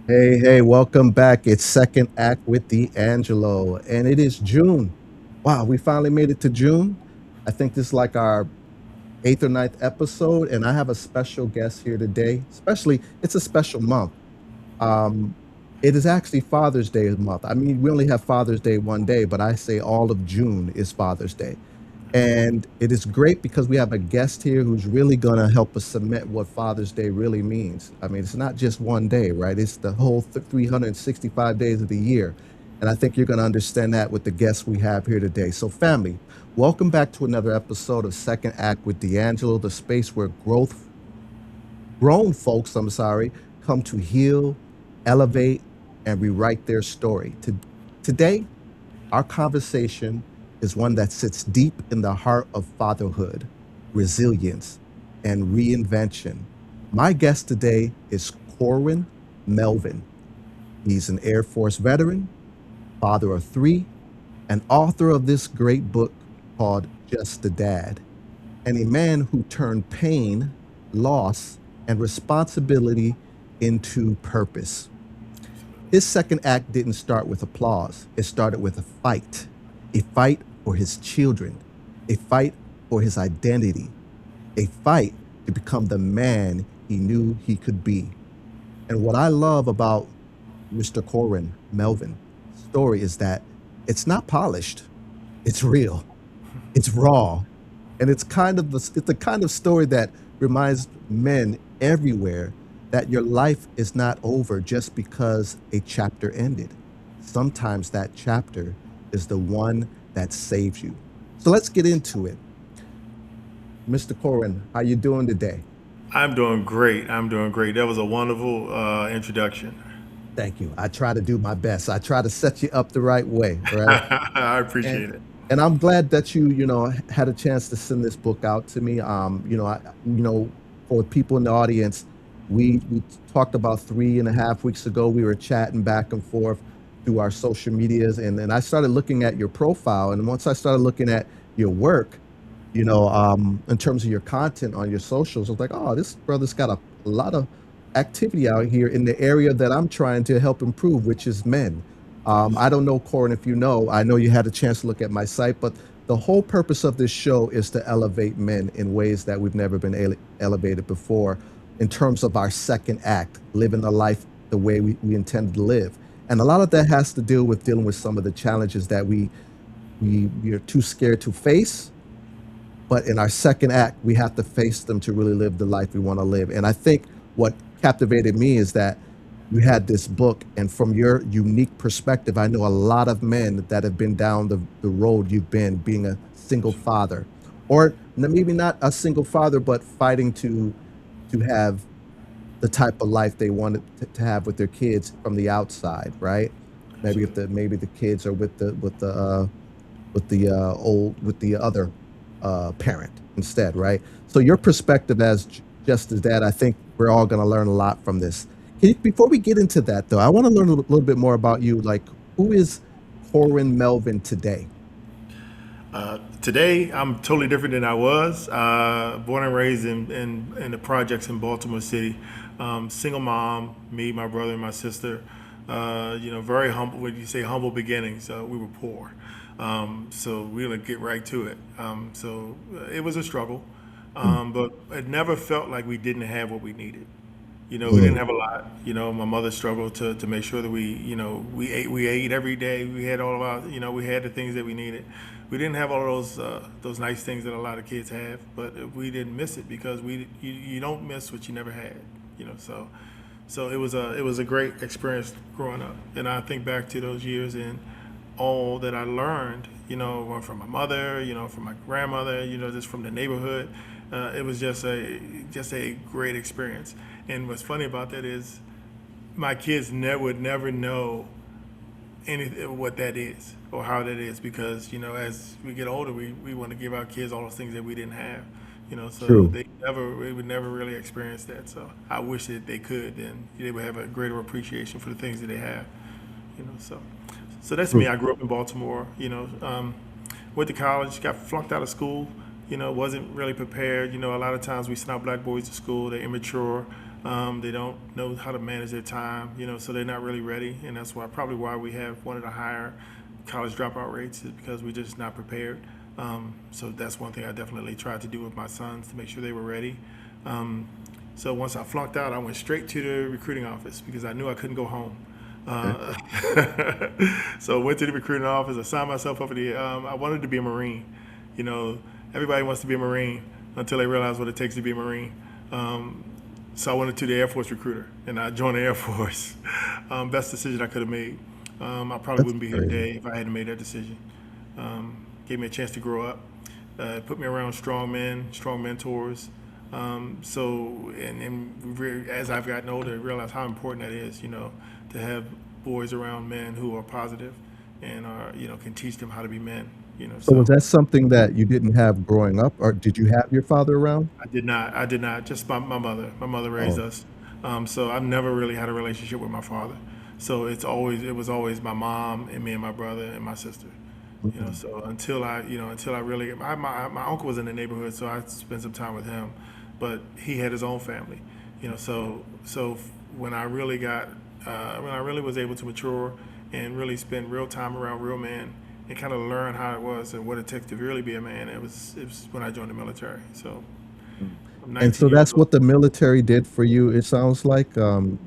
Hey, hey, welcome back. It's Second Act with DeAngelo, and it is June. Wow, we finally made it to June. I think this is like our eighth or ninth episode, and I have a special guest here today. Especially, it's a special month. Um, it is actually Father's Day month. I mean, we only have Father's Day one day, but I say all of June is Father's Day. And it is great because we have a guest here who's really going to help us cement what Father's Day really means. I mean, it's not just one day, right? It's the whole 365 days of the year. And I think you're going to understand that with the guests we have here today. So, family, welcome back to another episode of Second Act with DeAngelo, the space where grown folks, come to heal, elevate, and rewrite their story. Today, our conversation is one that sits deep in the heart of fatherhood, resilience, and reinvention. My guest today is Corwin Melvin. He's an Air Force veteran, father of three, and author of this great book called Just a Dad, and a man who turned pain, loss, and responsibility into purpose. His second act didn't start with applause. It started with a fight for his children, a fight for his identity, a fight to become the man he knew he could be. And what I love about Mr. Corwin Melvin story is that it's not polished. It's real. It's raw. And it's the kind of story that reminds men everywhere that your life is not over just because a chapter ended. Sometimes that chapter is the one that saves you. So let's get into it. Mr. Corin, how you doing today? I'm doing great. I'm doing great. That was a wonderful introduction. Thank you. I try to do my best. I try to set you up the right way, right? I And appreciate it. and I'm glad that you had a chance to send this book out to me. For people in the audience, we talked about 3.5 weeks ago. We were chatting back and forth through our social medias, and then I started looking at your profile. And once I started looking at your work, in terms of your content on your socials, I was like, oh, this brother's got a lot of activity out here in the area that I'm trying to help improve, which is men. Yes. I don't know, Corin, if you know, I know you had a chance to look at my site, but the whole purpose of this show is to elevate men in ways that we've never been elevated before in terms of our second act, living the life the way we intended to live. And a lot of that has to do with dealing with some of the challenges that we are too scared to face, but in our second act, we have to face them to really live the life we want to live. And I think what captivated me is that you had this book, and from your unique perspective, I know a lot of men that have been down the road you've been, being a single father, or maybe not a single father, but fighting to have the type of life they wanted to have with their kids from the outside, right? Maybe if Absolutely. the kids are with the other parent instead, right? So your perspective as just as dad, I think we're all going to learn a lot from this. Before we get into that, though, I want to learn a little bit more about you. Like, who is Corwin Melvin today? Today, I'm totally different than I was. Born and raised in the projects in Baltimore City. Single mom, me, my brother, and my sister. Very humble. When you say humble beginnings, we were poor. So we're going to get right to it. It was a struggle, Mm, but it never felt like we didn't have what we needed. We didn't mm, have a lot. My mother struggled to make sure that we ate every day. We had all of our, we had the things that we needed. We didn't have all of those nice things that a lot of kids have, but we didn't miss it because you don't miss what you never had. So it was a great experience growing up, and I think back to those years and all that I learned, from my mother, from my grandmother, just from the neighborhood. It was just a great experience. And what's funny about that is my kids would never know anything what that is or how that is because as we get older, we want to give our kids all those things that we didn't have. So true. they would never really experience that. So I wish that they could, and they would have a greater appreciation for the things that they have. So that's me. True. I grew up in Baltimore. Went to college, got flunked out of school, wasn't really prepared. A lot of times we send our black boys to school, they're immature. They don't know how to manage their time, so they're not really ready. And that's probably why we have one of the higher college dropout rates, is because we're just not prepared. So that's one thing I definitely tried to do with my sons to make sure they were ready. Um, so once I flunked out, I went straight to the recruiting office because I knew I couldn't go home. Okay. Uh, so I went to the recruiting office. I signed myself up for I wanted to be a Marine. You know, everybody wants to be a Marine until they realize what it takes to be a Marine. Um, so I went to the Air Force recruiter and I joined the Air Force. Best decision I could have made. I probably That's wouldn't be here crazy. today if I hadn't made that decision. Gave me a chance to grow up, put me around strong men, strong mentors. As I've gotten older, I realize how important that is, to have boys around men who are positive and can teach them how to be men, So was so. that something that you didn't have growing up, or did you have your father around? I did not. I did not. Just my mother. My mother raised Oh, us. So I've never really had a relationship with my father. So it was always my mom and me and my brother and my sister. mm, So until I really, my uncle was in the neighborhood, so I spent some time with him, but he had his own family. So when I really when I really was able to mature and really spend real time around real men and kind of learn how it was and what it takes to really be a man, it was when I joined the military. So mm. I'm And 19 so years that's old. what the military did for you, it sounds like,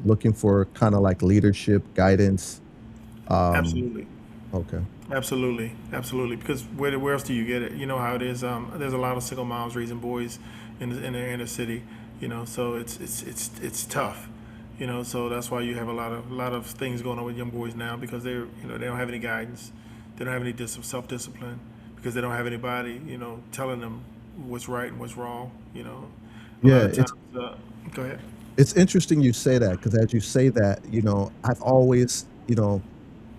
looking for kind of like leadership, guidance. Um, Absolutely. okay. Absolutely, absolutely. Because where else do you get it? You know how it is. There's a lot of single moms raising boys in the inner city. So it's tough. So that's why you have a lot of things going on with young boys now because they don't have any guidance, they don't have any self discipline because they don't have anybody telling them what's right and what's wrong. A lot Yeah, of times. Go ahead. it's interesting you say that because as you say that, I've always,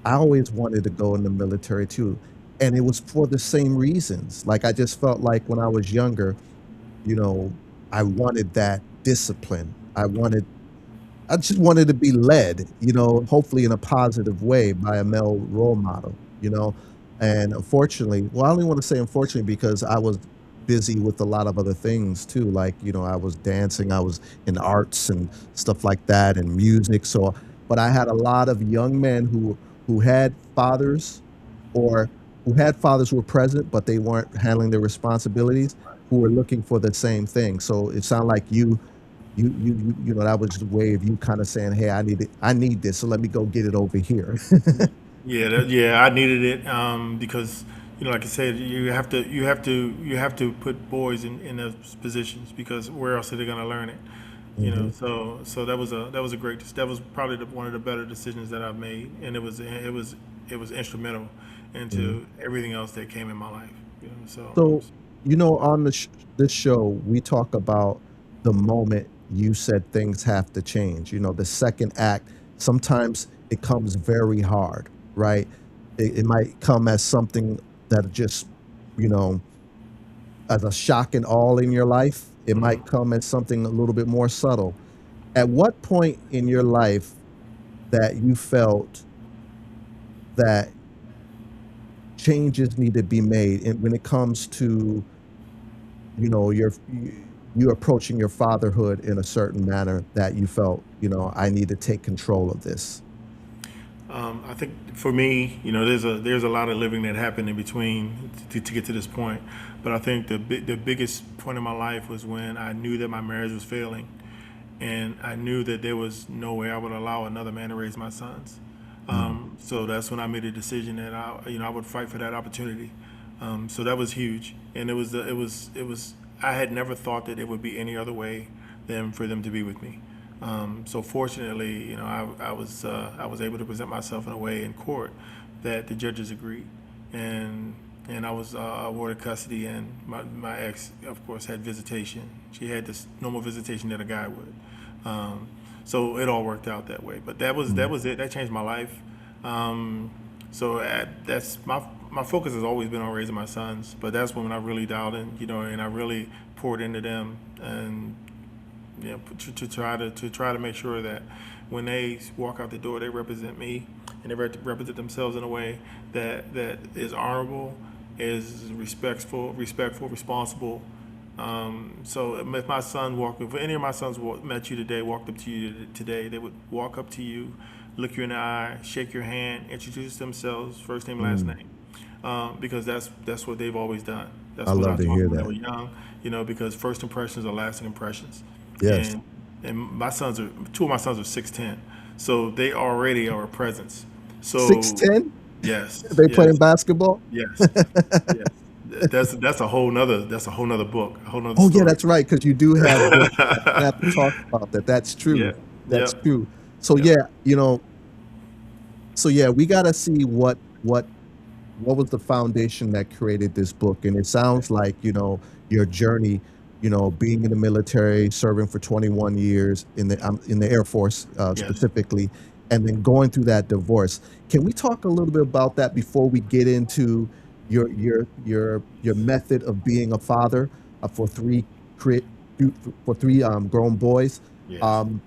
I always wanted to go in the military too. And it was for the same reasons. Like I just felt like when I was younger, you know, I wanted that discipline. I just wanted to be led, hopefully in a positive way by a male role model. And unfortunately, well, I only want to say unfortunately because I was busy with a lot of other things too. Like, I was dancing, I was in arts and stuff like that and music. So, but I had a lot of young men who had fathers or who had fathers who were present, but they weren't handling their responsibilities, who were looking for the same thing. So it sounded like that was the way of you kind of saying, "Hey, I need this, so let me go get it over here." Yeah, yeah, I needed it because like I said, you have to put boys in those positions because where else are they going to learn it? Mhm, So that was a great that was probably one of the better decisions that I've made, and it was instrumental mhm. into everything else that came in my life. So So, on this show, we talk about the moment you said things have to change. The second act, sometimes it comes very hard, right? It might come as something that just, you know, as a shock and all in your life. It might come as something a little bit more subtle. At what point in your life that you felt that changes need to be made and when it comes to, you approaching your fatherhood in a certain manner that you felt, I need to take control of this? I think for me, there's a lot of living that happened in between to get to this point. But I think the biggest point in my life was when I knew that my marriage was failing, and I knew that there was no way I would allow another man to raise my sons. Mm, So that's when I made a decision that I would fight for that opportunity. So that was huge, and it was. I had never thought that it would be any other way than for them to be with me. So fortunately, I was able to present myself in a way in court that the judges agreed, and I was awarded custody, and my ex, of course, had visitation. She had this normal visitation that a guy would. Um, so it all worked out that way. But that was mm, that was it. That changed my life. That's my focus has always been on raising my sons. But that's when I really dialed in, and I really poured into them, and to try to make sure that when they walk out the door, they represent me and they represent themselves in a way that is honorable is respectful, responsible. So if my son if any of my sons met you today, walked up to you today, they would walk up to you, look you in the eye, shake your hand, introduce themselves, first name, last Mm, name, because that's what they've always done. I That's what I love to taught hear them when they that. were young, because first impressions are lasting impressions, Yes. and my sons are two of my sons are 6'10", so they already are a presence. So 6'10"? yes, They playing yes, basketball? yes, yes. That's a whole nother book, a whole nother Oh, yeah, story. that's right. Because you do have books. I have to talk about that. That's Yeah. true. That's Yep. true. So, Yep. yeah, we gotta see what was the foundation that created this book. And it sounds like, your journey, being in the military, serving for 21 years in the Air Force, Yes. specifically, and then going through that divorce. Can we talk a little bit about that before we get into your method of being a father, for cre- three grown boys? Yes. Um,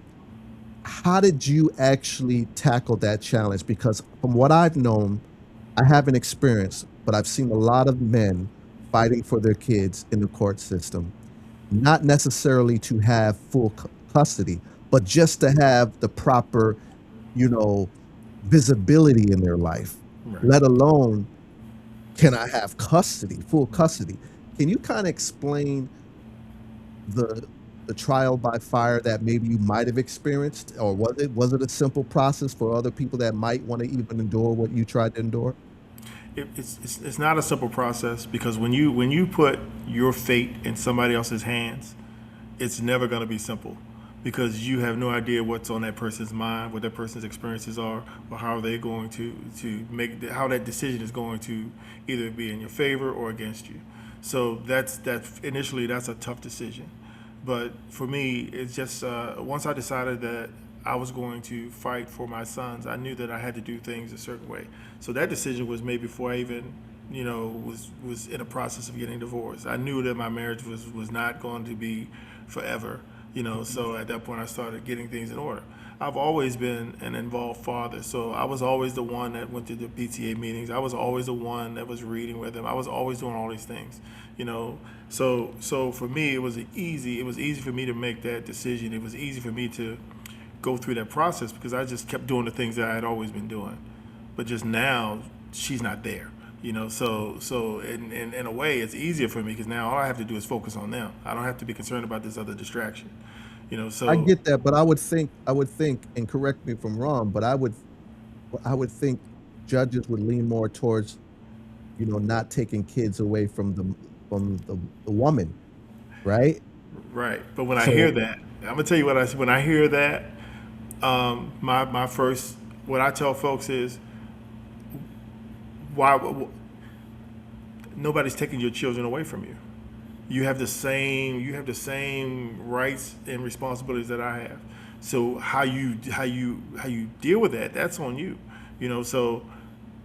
how did you actually tackle that challenge? Because from what I've known, I haven't experienced, but I've seen a lot of men fighting for their kids in the court system, not necessarily to have full custody, but just to have the proper, you know, visibility in their life, Right. let alone can I have custody, full custody. Can you kind of explain the the trial by fire that maybe you might have experienced, or was it a simple process for other people that might want to even endure what you tried to endure? It's not a simple process because when you put your fate in somebody else's hands, it's never going to be simple because you have no idea what's on that person's mind, what that person's experiences are, or how they're going to make how that decision is going to either be in your favor or against you. So that's initially that's a tough decision, but for me, it's just once I decided that I was going to fight for my sons, I knew that I had to do things a certain way. So that decision was made before I even, was in a process of getting divorced. I knew that my marriage was not going to be forever, So at that point, I started getting things in order. I've always been an involved father, so I was always the one that went to the PTA meetings. I was always the one that was reading with them. I was always doing all these things, you know. So for me, it was easy. It was easy for me to make that decision. It was easy for me to go through that process because I just kept doing the things that I had always been doing. But just now, she's not there. So in a way, it's easier for me because now all I have to do is focus on them. I don't have to be concerned about this other distraction. I So get that, but I would think, and correct me if I'm wrong, but I would think judges would lean more towards, not taking kids away from the woman, right? right, but when I hear So that, I'm gonna tell you what I when I hear that, my first what I tell folks is why nobody's taking your children away from you. You have the same rights and responsibilities that I have. So how you deal with that, that's on you. So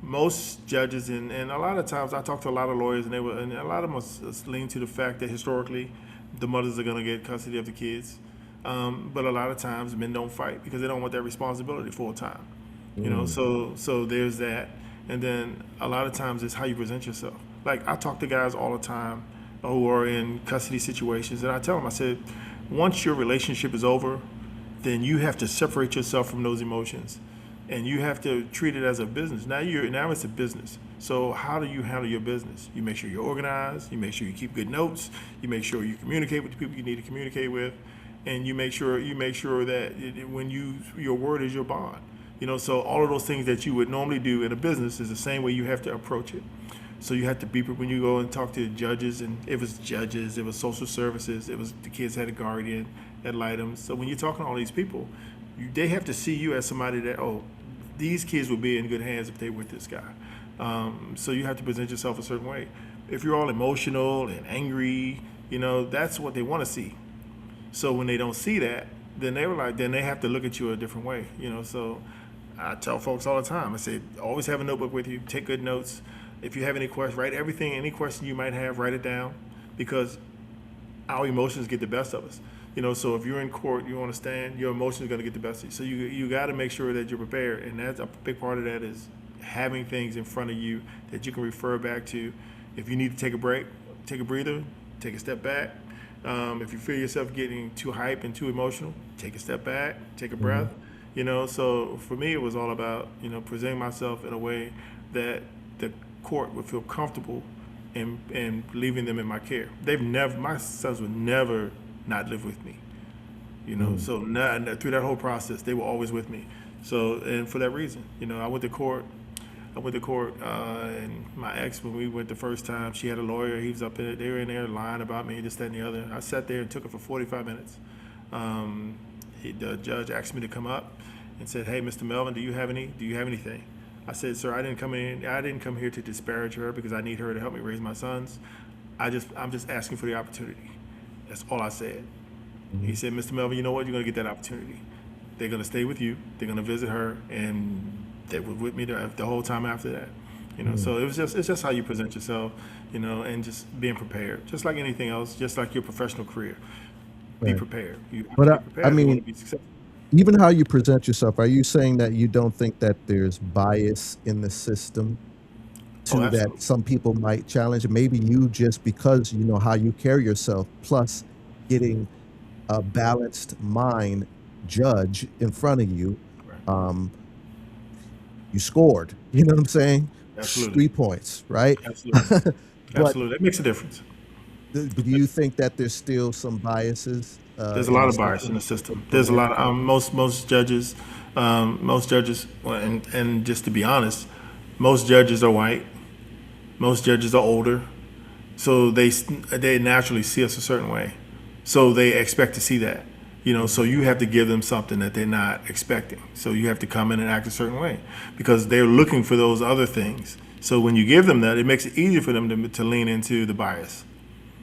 most judges and a lot of times I talk to a lot of lawyers and a lot of them lean to the fact that historically the mothers are going to get custody of the kids. But a lot of times men don't fight because they don't want that responsibility full time. mm, So there's that, and then a lot of times it's how you present yourself. Like I talk to guys all the time who are in custody situations, and I tell them, I said, once your relationship is over, then you have to separate yourself from those emotions, and you have to treat it as a business. Now it's a business. So how do you handle your business? You make sure you're organized. You make sure you keep good notes. You make sure you communicate with the people you need to communicate with, and you make sure that when your word is your bond. So all of those things that you would normally do in a business is the same way you have to approach it. So you have to be when you go and talk to judges, and it was judges, it was social services, it was the kids had a guardian ad litem. So when you're talking to all these people, they have to see you as somebody that these kids will be in good hands if they're with this guy. So you have to present yourself a certain way. If you're all emotional and angry, that's what they want to see. So when they don't see that, then they have to look at you a different way. So I tell folks all the time. I say, always have a notebook with you. Take good notes. If you have any questions, write everything. Any question you might have, write it down, because our emotions get the best of us. So if you're in court, you understand your emotions are going to get the best of you. So you got to make sure that you're prepared, and that's a big part of that is having things in front of you that you can refer back to. If you need to take a break, take a breather, take a step back. If you feel yourself getting too hype and too emotional, take a step back, take a breath. Mhm. So for me, it was all about presenting myself in a way that the court would feel comfortable and leaving them in my care. My sons would never not live with me. Mm. So through that whole process, they were always with me. So, and for that reason, I went to court. And my ex, when we went the first time, she had a lawyer. He was up there. They were in there lying about me, this, that, and the other. I sat there and took it for 45 minutes. The judge asked me to come up and said, "Hey, Mr. Melvin, do you have anything?" I said, "Sir, I didn't come here to disparage her because I need her to help me raise my sons. I'm just asking for the opportunity." That's all I said. He Mhm. said, "Mr. Melvin, you know what? You're going to get that opportunity. They're going to stay with you. They're going to visit her, and they were with me the whole time after that. Mm. So it's just how you present yourself, and just being prepared. Just like anything else, just like your professional career, be Right. prepared. You have But to be I prepared if you want mean, to be successful." even how you present yourself, are you saying that you don't think that there's bias in the system Oh, to that absolutely. some people might challenge? Maybe you just because you know how you carry yourself, plus getting a balanced mind judge in front of you, Right. um, you scored. You know what I'm saying? Absolutely. 3 points, right? Absolutely. But Absolutely. That makes a difference. but do you think that there's still some biases There's a in lot the of bias in system the system. for There's a men? lot of most judges, well, and just to be honest, most judges are white. Most judges are older, so they naturally see us a certain way, so they expect to see that. So Mhm. you have to give them something that they're not expecting. So you have to come in and act a certain way because they're looking for those other things. So when you give them that, it makes it easier for them to lean into the bias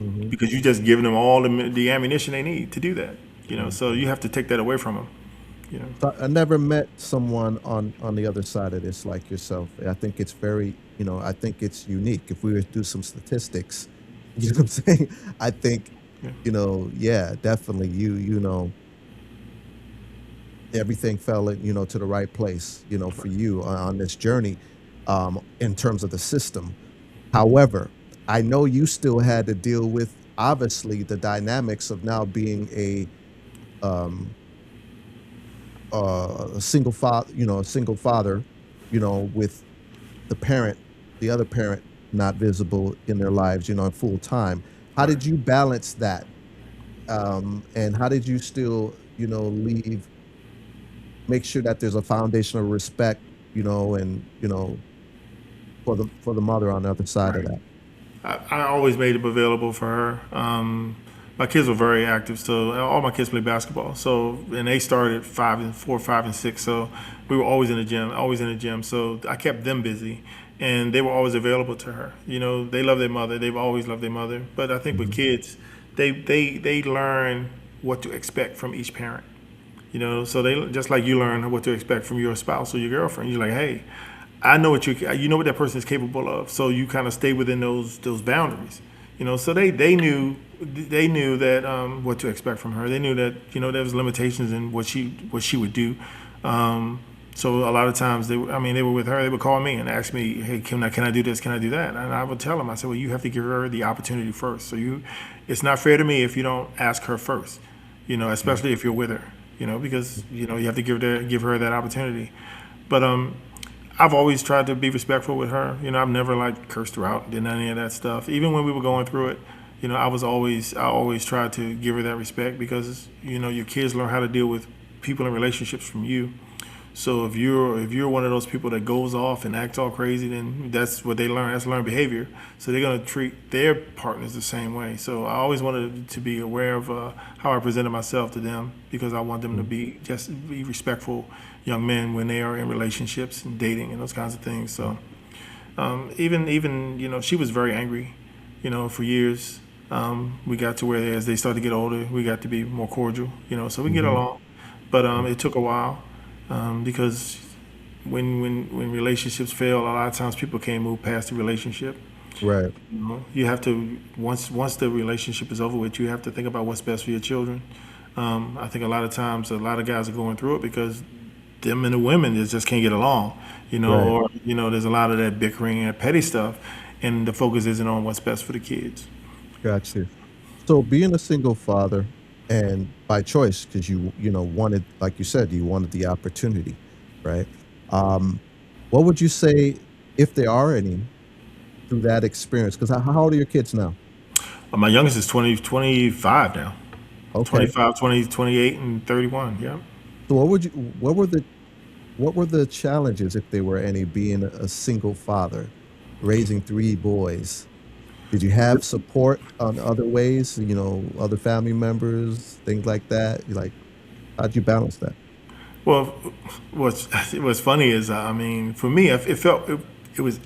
Mhm. because you just giving them all the ammunition they need to do that. So Mhm. you have to take that away from them. You know. So I never met someone on the other side of this like yourself. I think it's very, I think it's unique. If we were to do some statistics, you know what I'm saying? I think, Yeah. yeah, definitely everything fell in, to the right place, for you on this journey, in terms of the system. However, I know you still had to deal with obviously the dynamics of now being um a single father, with the other parent not visible in their lives, in full time. How Right. did you balance that? And how did you still, make sure that there's a foundation of respect, and for the mother on the other side of Right. that? I always made it available for her. My kids were very active, so all my kids play basketball. So and they started at 4, 5, and 6. So we were always in the gym, always in the gym. So I kept them busy, and they were always available to her. They love their mother. They've always loved their mother. But I think with Mhm. kids, they learn what to expect from each parent. So they just like you learn what to expect from your spouse or your girlfriend. You're like, hey, I know you know what that person is capable of. So you kind of stay within those boundaries. So they knew that what to expect from her. They knew that there was limitations in what she would do. So a lot of times they were with her. They would call me and ask me, "Hey, can I do this? Can I do that?" And I would tell them, I said, "Well, you have to give her the opportunity first. It's not fair to me if you don't ask her first. Especially if you're with her. Because you have to give her that opportunity. But I've always tried to be respectful with her. I've never like cursed her out, did any of that stuff. Even when we were going through it, I always tried to give her that respect because your kids learn how to deal with people and relationships from you. So if you're one of those people that goes off and acts all crazy, then that's what they learn. That's learned behavior. So they're gonna treat their partners the same way. So I always wanted to be aware of how I presented myself to them because I want them to Mhm. be respectful young men when they are in relationships and dating and those kinds of things. So even she was very angry, for years. We got to where as they started to get older, we got to be more cordial, so we get Mhm. along. But Mhm. it took a while because when relationships fail, a lot of times people can't move past the relationship. Right. You have to once the relationship is over with, you have to think about what's best for your children. I think a lot of times a lot of guys are going through it because them and the women just can't get along, Right. or there's a lot of that bickering and petty stuff, and the focus isn't on what's best for the kids. Got you. So being a single father and by choice, because wanted, like you said, you wanted the opportunity, right? Um, what would you say, if there are any, through that experience? Because how old are your kids now? My youngest is 25 now. Okay. 25, 20, 28, and 31. Yeah. So what were the challenges, if there were any, being a single father, raising three boys? Did you have support on other ways, other family members, things like that? How'd you balance that? Well, what's funny is, I mean, for me, it felt it was.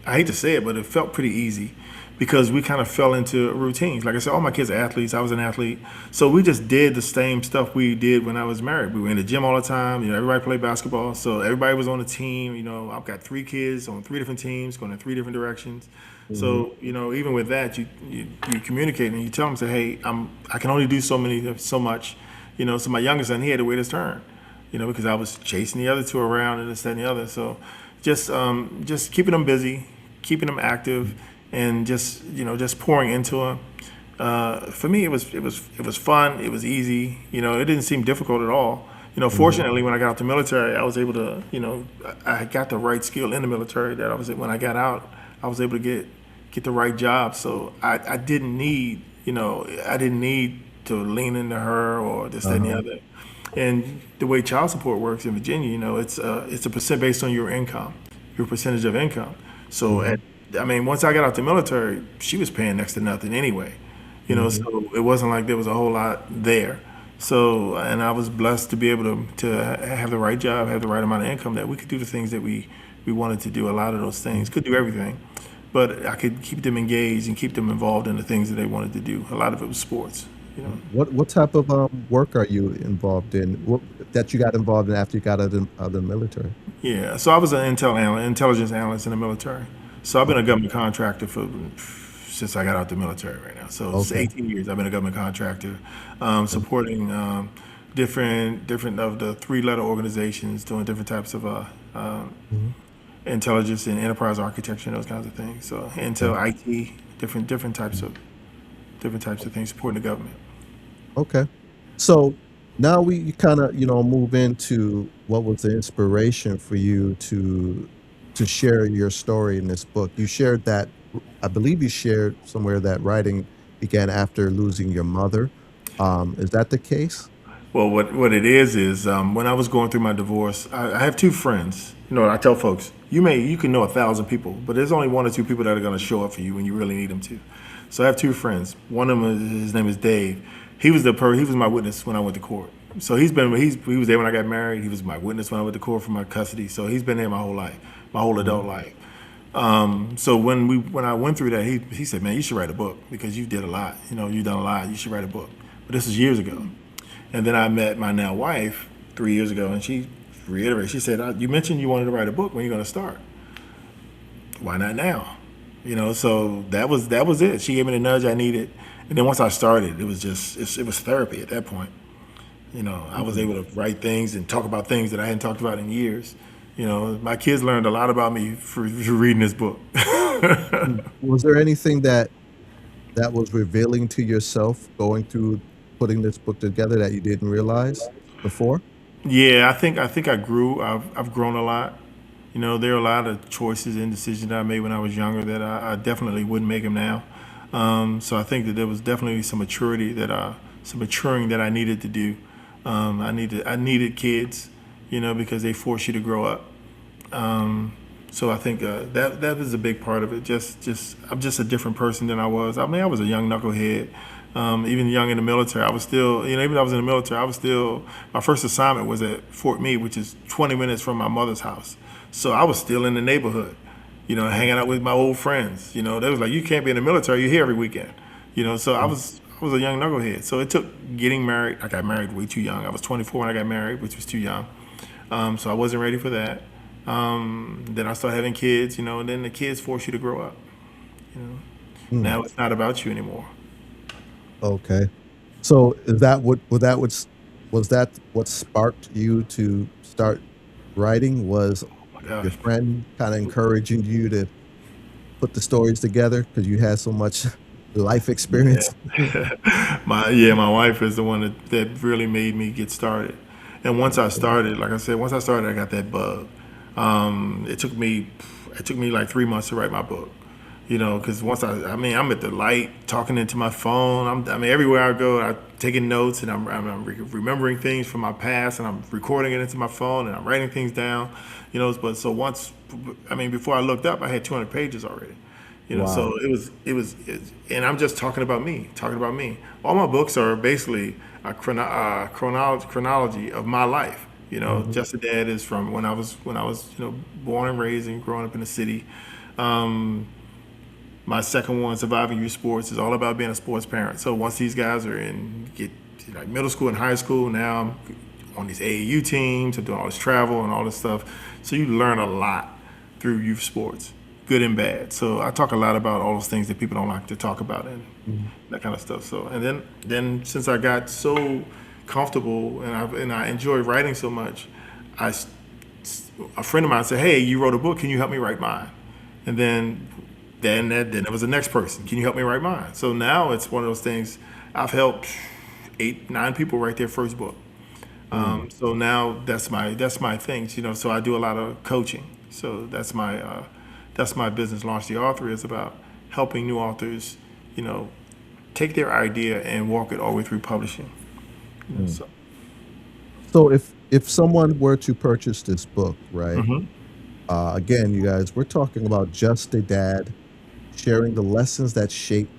I hate to say it, but it felt pretty easy because we kind of fell into routines. Like I said, all my kids are athletes. I was an athlete, so we just did the same stuff we did when I was married. We were in the gym all the time. Everybody played basketball, so everybody was on the team. I've got three kids on three different teams, going in three different directions. Mhm, So even with that, you communicate and you tell them, say, hey, I can only do so much. So my youngest son, he had to wait his turn. Because I was chasing the other two around and this, that, and the other. So just keeping them busy, keeping them active, and just pouring into them. For me, it was fun. It was easy. It didn't seem difficult at all. mhm, Fortunately, when I got out the military, I was able to, I got the right skill in the military that when I got out, I was able to get the right job. So I didn't need, I didn't need to lean into her or this, that, and the uh-huh, other. And the way child support works in Virginia, it's a percent based on your income, your percentage of income. So mhm, I mean, once I got out the military, she was paying next to nothing anyway. mhm, So it wasn't like there was a whole lot there. So, and I was blessed to be able to have the right job, have the right amount of income that we could do the things that we wanted to do. A lot of those things, mhm. could do everything, but I could keep them engaged and keep them involved in the things that they wanted to do. A lot of it was sports. What type of work are you involved in? That you got involved in after you got out of the military? Yeah, so I was an intelligence analyst in the military. So I've been a Okay. government contractor for since I got out the military right now. So it's Okay. 18 years I've been a government contractor, Okay. supporting different of the three-letter organizations doing different types of Mhm. intelligence and enterprise architecture and those kinds of things. So Okay. Intel, IT, different types of things supporting the government. Okay. So now we kind of, move into what was the inspiration for you to share your story in this book. You shared that, I believe you shared somewhere that writing began after losing your mother. Is that the case? Well, what it is when I was going through my divorce, I have two friends. I tell folks, you can know 1,000 people, but there's only one or two people that are going to show up for you when you really need them to. So I have two friends. One of them, his name is Dave. He was my witness when I went to court. So he was there when I got married. He was my witness when I went to court for my custody. So he's been there my whole life, my whole adult Mhm. life. So when I went through that, he said, "Man, you should write a book because you did a lot. You've done a lot. You should write a book." But this was years ago. And then I met my now wife 3 years ago, and she reiterated. She said, "You mentioned you wanted to write a book. When are you going to start? Why not now?" So that was it. She gave me the nudge I needed, and then once I started, it was therapy at that point. I was Mhm. able to write things and talk about things that I hadn't talked about in years. My kids learned a lot about me for reading this book. Was there anything that was revealing to yourself going through putting this book together that you didn't realize before? Yeah, I think I grew. I've grown a lot. There are a lot of choices and decisions that I made when I was younger that I definitely wouldn't make them now. So I think that there was definitely some maturing that I needed to do. I needed kids, because they force you to grow up. So I think that was a big part of it. Just I'm just a different person than I was. I mean, I was a young knucklehead. Even young in the military, I was still, even though I was in the military, I was still. My first assignment was at Fort Meade, which is 20 minutes from my mother's house. So I was still in the neighborhood, hanging out with my old friends. They was like, you can't be in the military. You're here every weekend. So I Mhm. was I was a young knucklehead. So it took getting married. I got married way too young. I was 24 when I got married, which was too young. So I wasn't ready for that. Then I started having kids, and then the kids force you to grow up. You know, Mm, now it's not about you anymore. okay. So is that what was that was that what sparked you to start writing? Was Oh my your gosh. friend kinda encouraging you to put the stories together because you had so much life Yeah. experience? My wife is the one that really made me get started. And once I Okay. started, like I said, once I started, I got that bug. It took me like 3 months to write my book. Because once I mean, I'm at the light talking into my phone. I mean, everywhere I go, I'm taking notes and I'm remembering things from my past and I'm recording it into my phone and I'm writing things down. But so once, I mean, before I looked up, I had 200 pages already. Wow. So and I'm just talking about me. All my books are basically a chronology of my life. Hmm. Just a Dad is from when I was born and raised and growing up in the city. My second one, Surviving Youth Sports, is all about being a sports parent. So once these guys are in get like middle school and high school, now I'm on these AAU teams. I'm doing all this travel and all this stuff. So you learn a lot through youth sports, good and bad. So I talk a lot about all those things that people don't like to talk about and Hmm. that kind of stuff. So and then since I got so comfortable and I enjoy writing so much, I a friend of mine said, "Hey, you wrote a book. Can you help me write mine?" And then there was the next person. Can you help me write mine? So now it's one of those things. I've helped 8, 9 people write their first book. So now that's my thing. So I do a lot of coaching. So that's my business. Launch the Author is about helping new authors, you know, take their idea and walk it all the way through publishing. So So if someone were to purchase this book, right? Again, you guys, we're talking about Just a Dad, sharing the lessons that shaped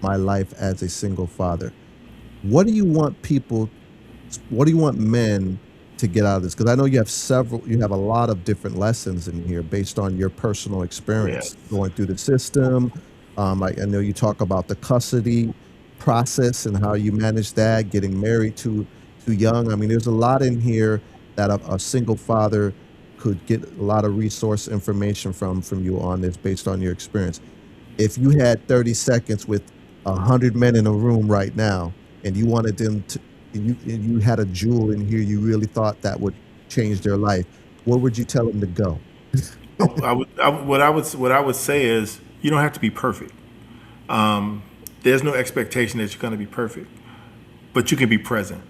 my life as a single father. What do you want people, what do you want men to get out of this? Because I know you have a lot of different lessons in here based on your personal experience yes. going through the system. Like I know you talk about the custody process and how you manage that, getting married too young. I mean, there's a lot in here that a single father could get a lot of resource information from you on this based on your experience. If you had 30 seconds with 100 men in a room right now and you wanted them to, and you had a jewel in here you really thought that would change their life, where would you tell them to go? What I would say is you don't have to be perfect. There's no expectation that you're going to be perfect, but you can be present.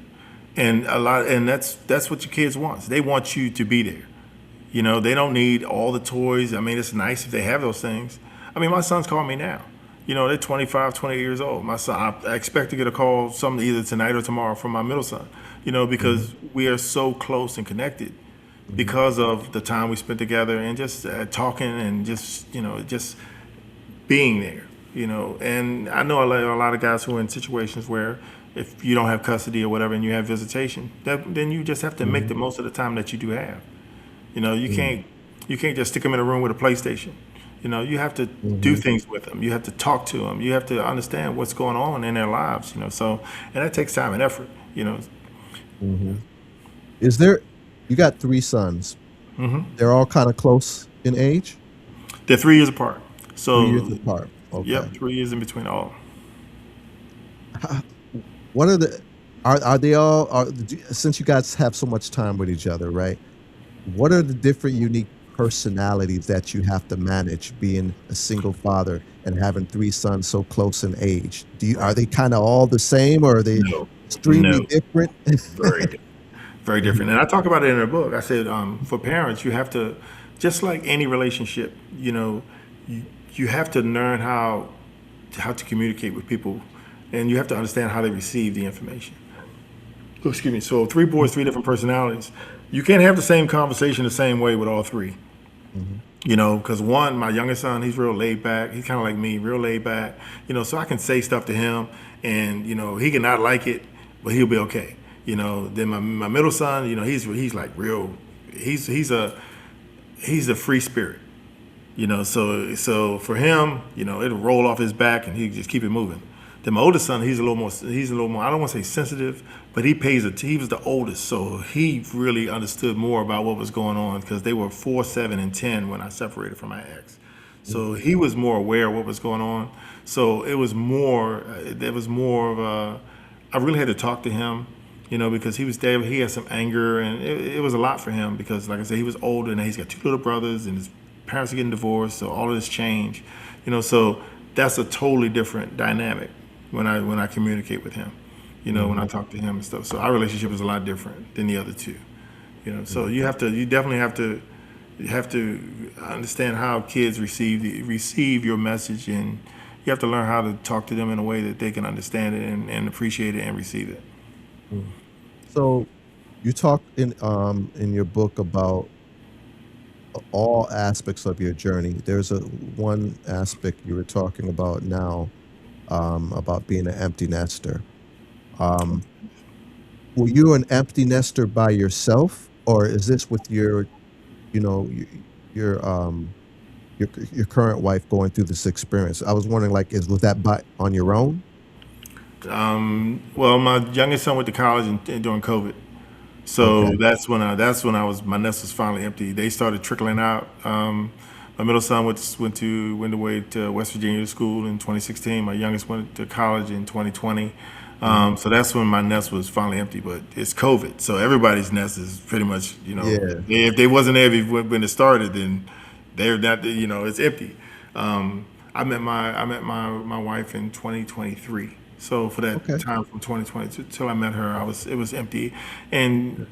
And that's what your kids want. They want you to be there. They don't need all the toys. I mean, it's nice if they have those things. I mean, my son's calling me now. They're 25, 20 years old. My son, I expect to get a call some either tonight or tomorrow from my middle son. Hmm. Because we are so close and connected Hmm. because of the time we spent together and just talking and just being there. And I know a lot of guys who are in situations where if you don't have custody or whatever and you have visitation, then you just have to make Hmm. the most of the time that you do have. You Hmm. can't just stick them in a room with a PlayStation. You have to do Hmm. things with them. You have to talk to them. You have to understand what's going on in their lives. So and that takes time and effort. Hmm. Is there, you got three sons. They're all kind of close in age, They're 3 years apart. 3 years So apart. Okay. yep, 3 years in between all. How- What are the, are they all, since you guys have so much time with each other, right? What are the different unique personalities that you have to manage being a single father and having three sons so close in age? Are they kind of all the same or are they No, extremely no, different? very different. Very different. And I talk about it in the book. I said, for parents, you have to, just like any relationship, you have to learn how to communicate with people, and you have to understand how they receive the information. Oh, excuse me. So 3 boys, 3 different personalities. You can't have the same conversation the same way with all three. Hmm. Because one, my youngest son, he's real laid back. He's kind of like me, real laid back. So I can say stuff to him, and he can not like it, but he'll be okay. Then my middle son, he's like real. He's a free spirit. So for him, it'll roll off his back and he just keep it moving. Then my oldest son, he's a little more. I don't want to say sensitive, but he was the oldest, so he really understood more about what was going on because they were 4, 7, and 10 when I separated from my ex. So he was more aware of what was going on. So it was more. There was more of a. I really had to talk to him, because he was there. He had some anger, and it was a lot for him because, like I said, he was older and he's got 2 little brothers and his parents are getting divorced, so all of this change, so that's a totally different dynamic when I communicate with him, when I Hmm. talk to him and stuff. So our relationship is a lot different than the other two, so Hmm. you definitely have to understand how kids receive your message, and you have to learn how to talk to them in a way that they can understand it and appreciate it and receive it. Hmm. So you talk in your book about all aspects of your journey. There's a one aspect you were talking about now, about being an empty nester. Um, were you an empty nester by yourself, or is this with you know, your your um your current wife going through this experience? I was wondering, like, was that by on your own? Well, my youngest son went to college during COVID, so Okay. that's when my nest was finally empty. They started trickling out. My middle son went away to West Virginia school in 2016. My youngest went to college in 2020. Hmm. So that's when my nest was finally empty. But it's COVID, so everybody's nest is pretty much, Yeah. if they wasn't there when it started, then they're not. It's empty. I met my wife in 2023. So for that Okay. time from 2020 till I met her, it was empty, and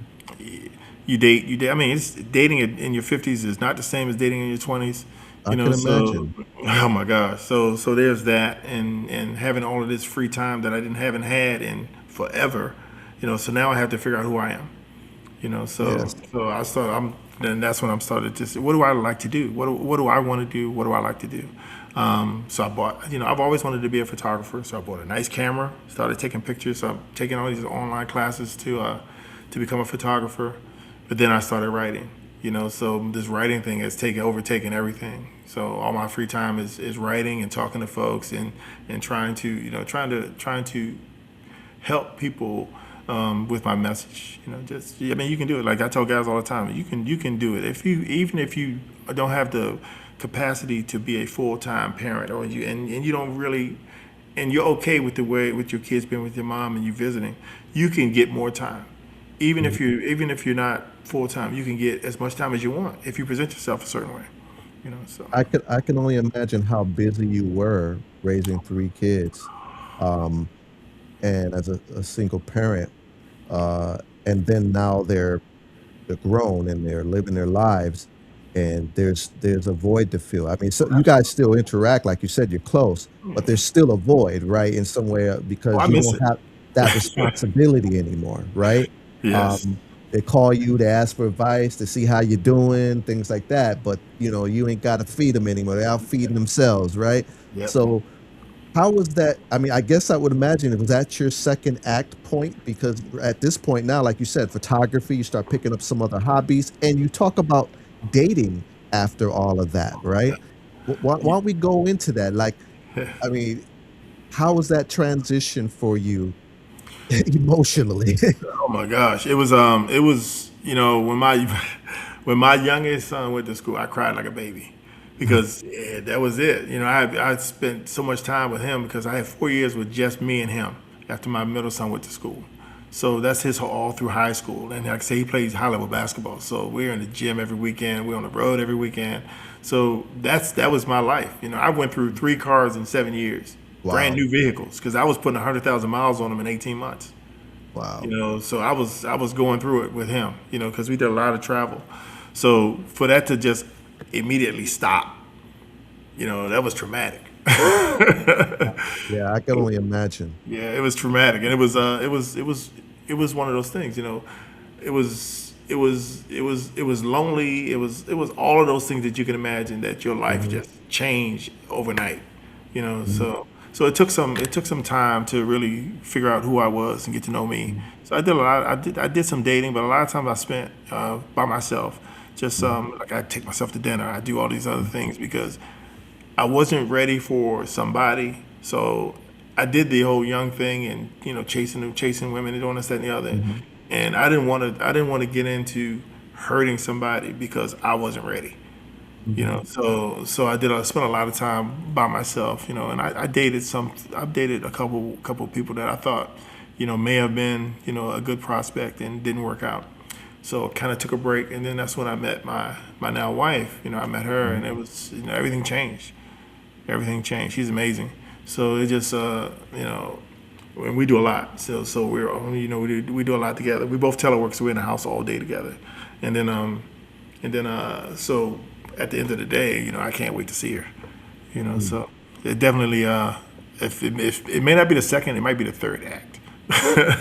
you date. I mean, it's dating in your 50s is not the same as dating in your 20s. I can So imagine. oh my gosh, so there's that, and having all of this free time that I haven't had in forever. So now I have to figure out who I am. So Yes. then that's when I'm started to say, what do I like to do? What do I want to do? What do I like to do? So I bought, I've always wanted to be a photographer. So I bought a nice camera, started taking pictures. So I'm taking all these online classes to become a photographer. But then I started writing, so this writing thing has overtaken everything. So all my free time is writing and talking to folks and trying to help people with my message. Just I mean, you can do it. Like I tell guys all the time, you can do it. Even if you don't have the capacity to be a full time parent, or you don't really, and you're okay with the way with your kids being with your mom and you visiting, you can get more time. Mhm. Even if you're not full time, you can get as much time as you want if you present yourself a certain way. So I can only imagine how busy you were raising 3 kids, um, and as a single parent, and then now they're grown and they're living their lives, and there's a void to fill. I mean, so you guys still interact, like you said, you're close, but there's still a void, right, in some way, oh, I because you miss don't it. have that responsibility anymore, right? Yes. They call you to ask for advice, to see how you're doing, things like that, but, you ain't gotta feed them anymore. They're out feeding themselves, right? Yep. So how was that? I mean, I guess I would imagine it was at your second act point, because at this point now, like you said, photography, you start picking up some other hobbies, and you talk about dating after all of that, right? Why don't we go into that? Like, I mean, how was that transition for you emotionally? Oh my gosh, it was when my when my youngest son went to school, I cried like a baby because that was it. I spent so much time with him because I had 4 years with just me and him after my middle son went to school. So that's his all through high school, and like I say, he plays high level basketball. So we're in the gym every weekend, we're on the road every weekend. So that was my life. I went through 3 cars in 7 years, brand Wow. new vehicles, because I was putting 100,000 miles on them in 18 months. Wow. So I was going through it with him, because we did a lot of travel. So for that to just immediately stop, that was traumatic. Yeah, I can only imagine. Yeah, it was traumatic, and it was one of those things. It was lonely. It was all of those things that you can imagine that your life Mhm, just changed overnight. mhm, So it took some time to really figure out who I was and get to know me. mhm, So I did a lot. I did some dating, but a lot of times I spent by myself. Just mhm, like I take myself to dinner. I do all these other mhm, things because I wasn't ready for somebody. So I did the whole young thing and chasing women and doing this, that, and the other. mhm, And I didn't want to get into hurting somebody because I wasn't ready. mhm, So I spent a lot of time by myself, and I've dated a couple people that I thought, may have been, a good prospect and didn't work out. So kind of took a break, and then that's when I met my now wife. I met her, and it was everything changed. Everything changed. She's amazing. So it just and we do a lot. So we're we do a lot together. We both telework, so we're in the house all day together, and then so at the end of the day, I can't wait to see her. Mm. So it definitely if it may not be the second, it might be the third act.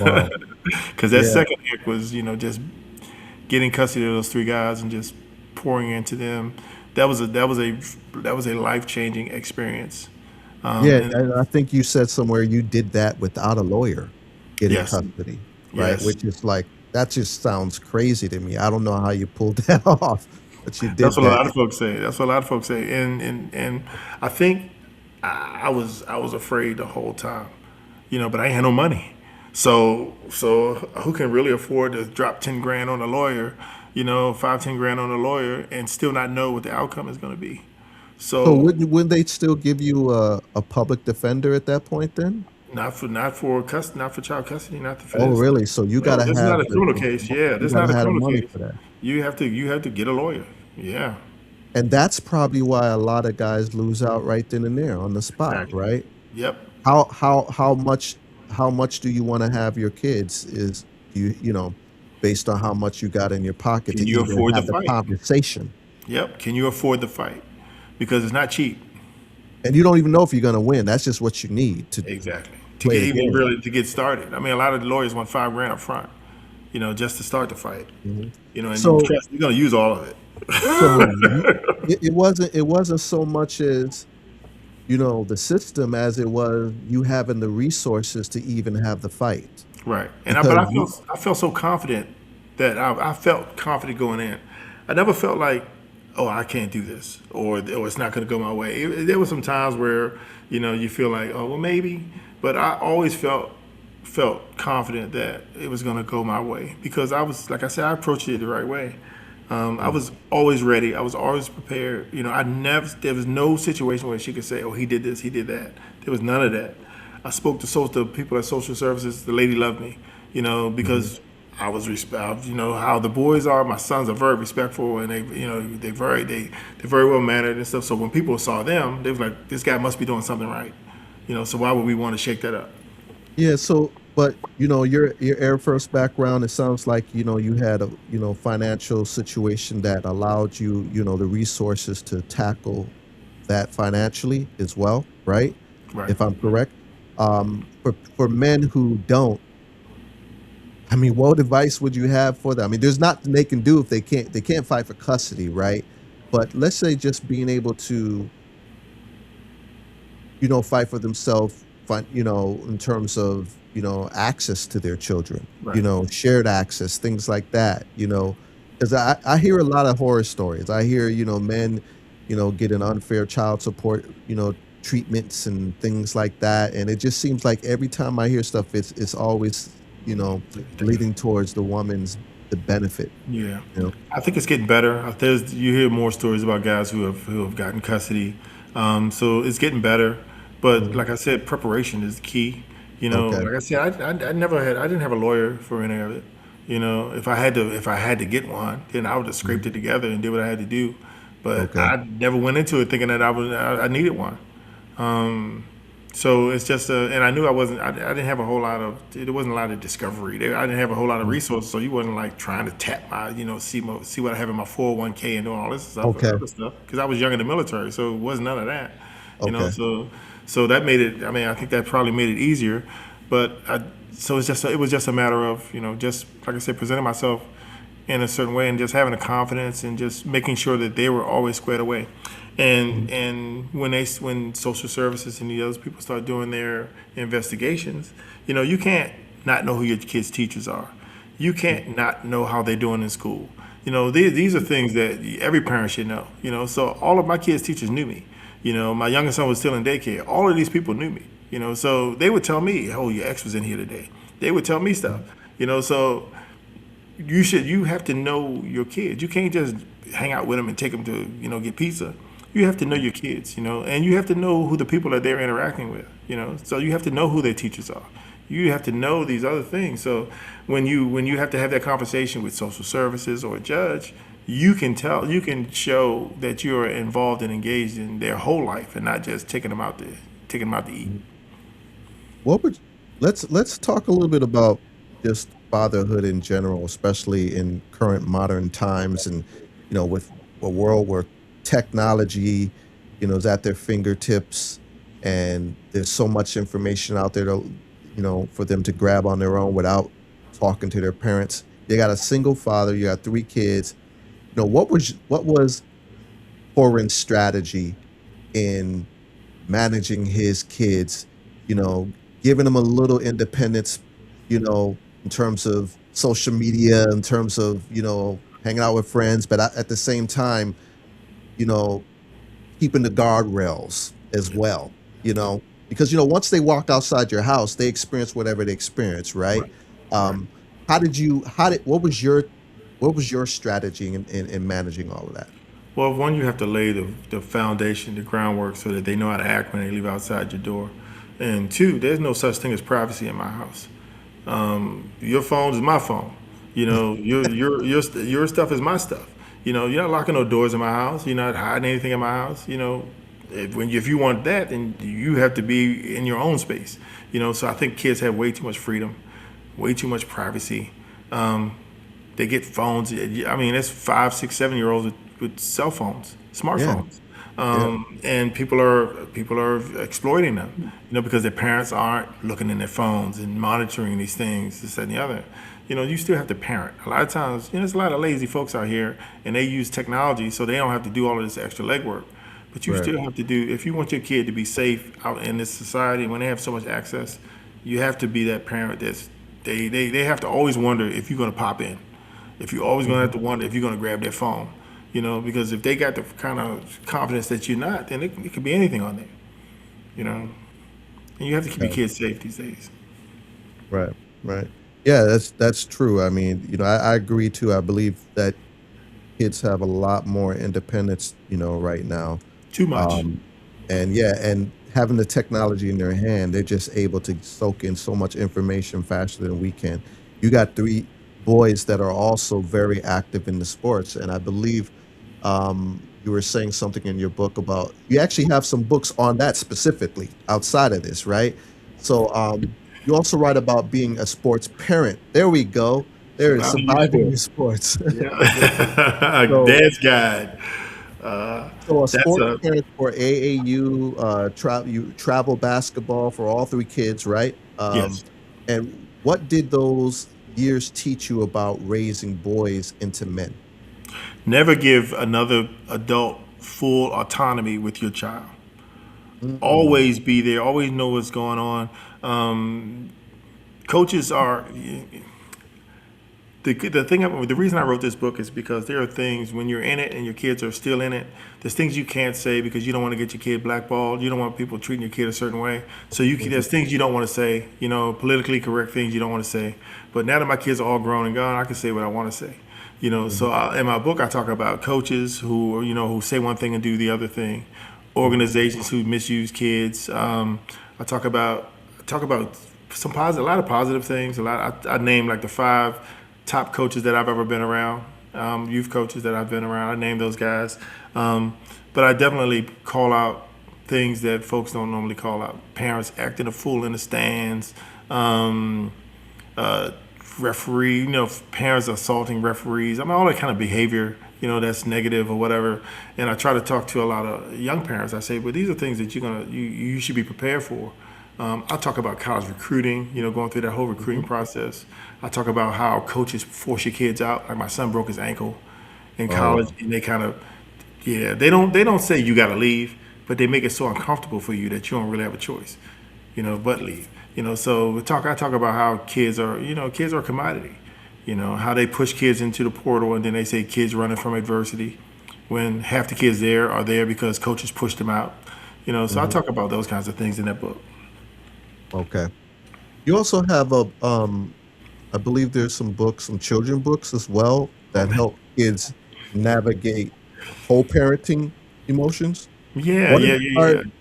Wow. Because that Yeah. second act was just getting custody of those three guys and just pouring into them. That was a life changing experience. Yeah, And and I think you said somewhere you did that without a lawyer getting yes, custody, right? yes, Which is like that just sounds crazy to me. I don't know how you pulled that off, but you that's did what a that. lot of folks say. That's what a lot of folks say. And I think I was afraid the whole time, but I ain't had no money. So who can really afford to drop 10 grand on a lawyer, 5, 10 grand on a lawyer, and still not know what the outcome is going to be? So So wouldn't they still give you a public defender at that point then? not for child custody, not for Oh, this. really? So you No, gotta this is have not a criminal case. Yeah, you this is not gotta a have the criminal money case. for that. You have to get a lawyer. Yeah, And that's probably why a lot of guys lose out right then and there on the spot, exactly. right? Yep. How much do you want to have your kids is based on how much you got in your pocket Can to you even afford the have the fight? conversation. Yep. Can you afford the fight? Because it's not cheap. And you don't even know if you're gonna win. That's just what you need to Exactly. To play get the even game. really to get started. I mean, a lot of the lawyers want 5 grand up front, just to start the fight. Mhm. And you So trust you're gonna use all of it. it wasn't so much as the system as it was you having the resources to even have the fight Right. But because I you. felt so confident that I felt confident going in. I never felt like, oh, I can't do this, or it's not going to go my way. There were some times where you feel like, oh, well, maybe, but I always felt confident that it was going to go my way because I was, like I said, I approached it the right way. I was always ready. I was always prepared. There was no situation where she could say, "Oh, he did this, he did that." There was none of that. I spoke to the people at social services. The lady loved me, Mhm. because I was respect. How the boys are. My sons are very respectful, and they're very well mannered and stuff. So when people saw them, they were like, "This guy must be doing something right." So why would we want to shake that up? Yeah, so but your Air Force background, it sounds like you had a financial situation that allowed you the resources to tackle that financially as well, right? Right. If I'm correct. For men who don't, I mean, what advice would you have for them? I mean, there's nothing they can do if they can't fight for custody, right? But let's say just being able to fight for themselves, in terms of, access to their children, Right. shared access, things like that, because I hear a lot of horror stories. I hear, men, getting unfair child support, treatments and things like that. And it just seems like every time I hear stuff, it's always, leading towards the benefit, Yeah, you know? I think it's getting better. You hear more stories about guys who have gotten custody, so it's getting better. But Mhm. like I said, preparation is the key. Okay. Like I said, I didn't have a lawyer for any of it. If I had to get one, then I would have scraped Mhm. it together and did what I had to do. But Okay. I never went into it thinking that I needed one. So it's just and I knew I wasn't. I didn't have a whole lot of. There wasn't a lot of discovery. I didn't have a whole lot of Mhm. resources. So you wasn't like trying to tap my, see what I have in my 401k and doing all this stuff, Okay. other stuff. Because I was young in the military, so it wasn't none of that. Okay. So that made it. I mean, I think that probably made it easier. But so it was just a matter of just like I said, presenting myself in a certain way and just having the confidence and just making sure that they were always squared away. And Mhm. and when social services and the other people start doing their investigations, you can't not know who your kids' teachers are. You can't not know how they're doing in school. These are things that every parent should know. So all of my kids' teachers knew me. My youngest son was still in daycare. All of these people knew me. So they would tell me, "Oh, your ex was in here today." They would tell me stuff. So you have to know your kids. You can't just hang out with them and take them to get pizza. You have to know your kids, and you have to know who the people that they're interacting with. So you have to know who their teachers are. You have to know these other things. So when you have to have that conversation with social services or a judge, you can show that you're involved and engaged in their whole life and not just taking them out to eat. Mhm. What would let's talk a little bit about just fatherhood in general, especially in current modern times, and with a world where technology, is at their fingertips, and there's so much information out there to, for them to grab on their own without talking to their parents. You got a single father, you got three kids. What was Corwin's strategy in managing his kids, you know, giving them a little independence, in terms of social media, in terms of, hanging out with friends, but at the same time, you know, keeping the guardrails as well, because, once they walk outside your house, they experience whatever they experience, right? Right. Right. Um, what was your strategy in managing all of that? Well, one, you have to lay the foundation, the groundwork, so that they know how to act when they leave outside your door. And two, there's no such thing as privacy in my house. Your phone is my phone. Your stuff is my stuff. You're not locking no doors in my house. You're not hiding anything in my house. If you want that, then you have to be in your own space. So I think kids have way too much freedom, way too much privacy. They get phones. I mean, it's 5, 6, 7 year olds with cell phones, Yeah, smartphones, yeah, and people are exploiting them. Because their parents aren't looking in their phones and monitoring these things, this that, and the other. You still have to parent. A lot of times, there's a lot of lazy folks out here, and they use technology so they don't have to do all of this extra legwork. But you right. still have to do, if you want your kid to be safe out in this society when they have so much access, you have to be that parent they have to always wonder if you're going to pop in, if you're always going to have Mhm. to wonder if you're going to grab their phone, because if they got the kind of confidence that you're not, then it could be anything on there, you know, and you have to keep your Yeah. kids safe these days. Right, right. Yeah, that's true. I mean, I agree too. I believe that kids have a lot more independence, right now. Too much. Um, and yeah, and having the technology in their hand, they're just able to soak in so much information faster than we can. You got three boys that are also very active in the sports, and I believe you were saying something in your book about you actually have some books on that specifically outside of this, right? So you also write about being a sports parent. There we go. There is Surviving your surviving sport. in sports. Yeah. So Dad's guide. Uh, So a that's sports a parent for AAU, you travel basketball for all three kids, right? yes. And what did those years teach you about raising boys into men? Never give another adult full autonomy with your child. Mm, Always be there. Always know what's going on. Coaches are the reason I wrote this book is because there are things when you're in it and your kids are still in it. There's things you can't say because you don't want to get your kid blackballed. You don't want people treating your kid a certain way. So mhm, there's things you don't want to say. Politically correct things you don't want to say. But now that my kids are all grown and gone, I can say what I want to say. mhm, In my book I talk about coaches who say one thing and do the other thing, mhm. organizations who misuse kids. I talk about a lot of positive things. I name like the 5 top coaches that I've ever been around, youth coaches that I've been around. I name those guys, but I definitely call out things that folks don't normally call out. Parents acting a fool in the stands, um, uh, referee, parents assaulting referees. I mean, all that kind of behavior, that's negative or whatever. And I try to talk to a lot of young parents. I say, well, these are things that you should be prepared for. I talk about college recruiting, going through that whole recruiting Mhm. process. I talk about how coaches force your kids out. Like my son broke his ankle in Oh college, wow. and they kind of, yeah, they don't say you got to leave, but they make it so uncomfortable for you that you don't really have a choice, but leave. So I talk about how kids are a commodity. How they push kids into the portal, and then they say kids running from adversity, when half the kids there are there because coaches pushed them out. So I Mhm. talk about those kinds of things in that book. Okay. You also have I believe there's some books, some children books as well Oh that man. help kids navigate co-parenting emotions. Yeah, What yeah, yeah, yeah. inspired Yeah.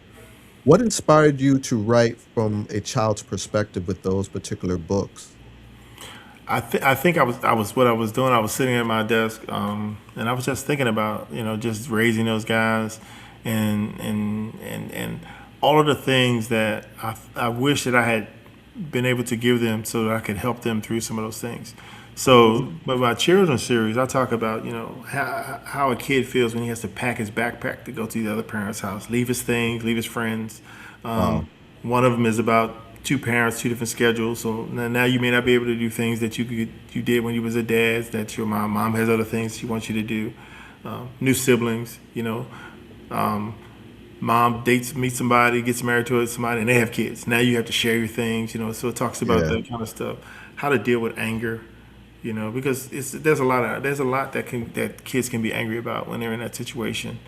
What inspired you to write from a child's perspective with those particular books? I think I was what I was doing. I was sitting at my desk, and I was just thinking about just raising those guys, and all of the things that I wish that I had been able to give them so that I could help them through some of those things. Mhm. So, but my children's series, I talk about how a kid feels when he has to pack his backpack to go to the other parent's house, leave his things, leave his friends. Wow. One of them is about two parents, two different schedules. So now you may not be able to do things that you did when you was a dad. That your mom has other things she wants you to do. New siblings, mom meets somebody, gets married to somebody, and they have kids. Now you have to share your things. So it talks about Yeah. that kind of stuff. How to deal with anger. Because there's a lot that kids can be angry about when they're in that situation.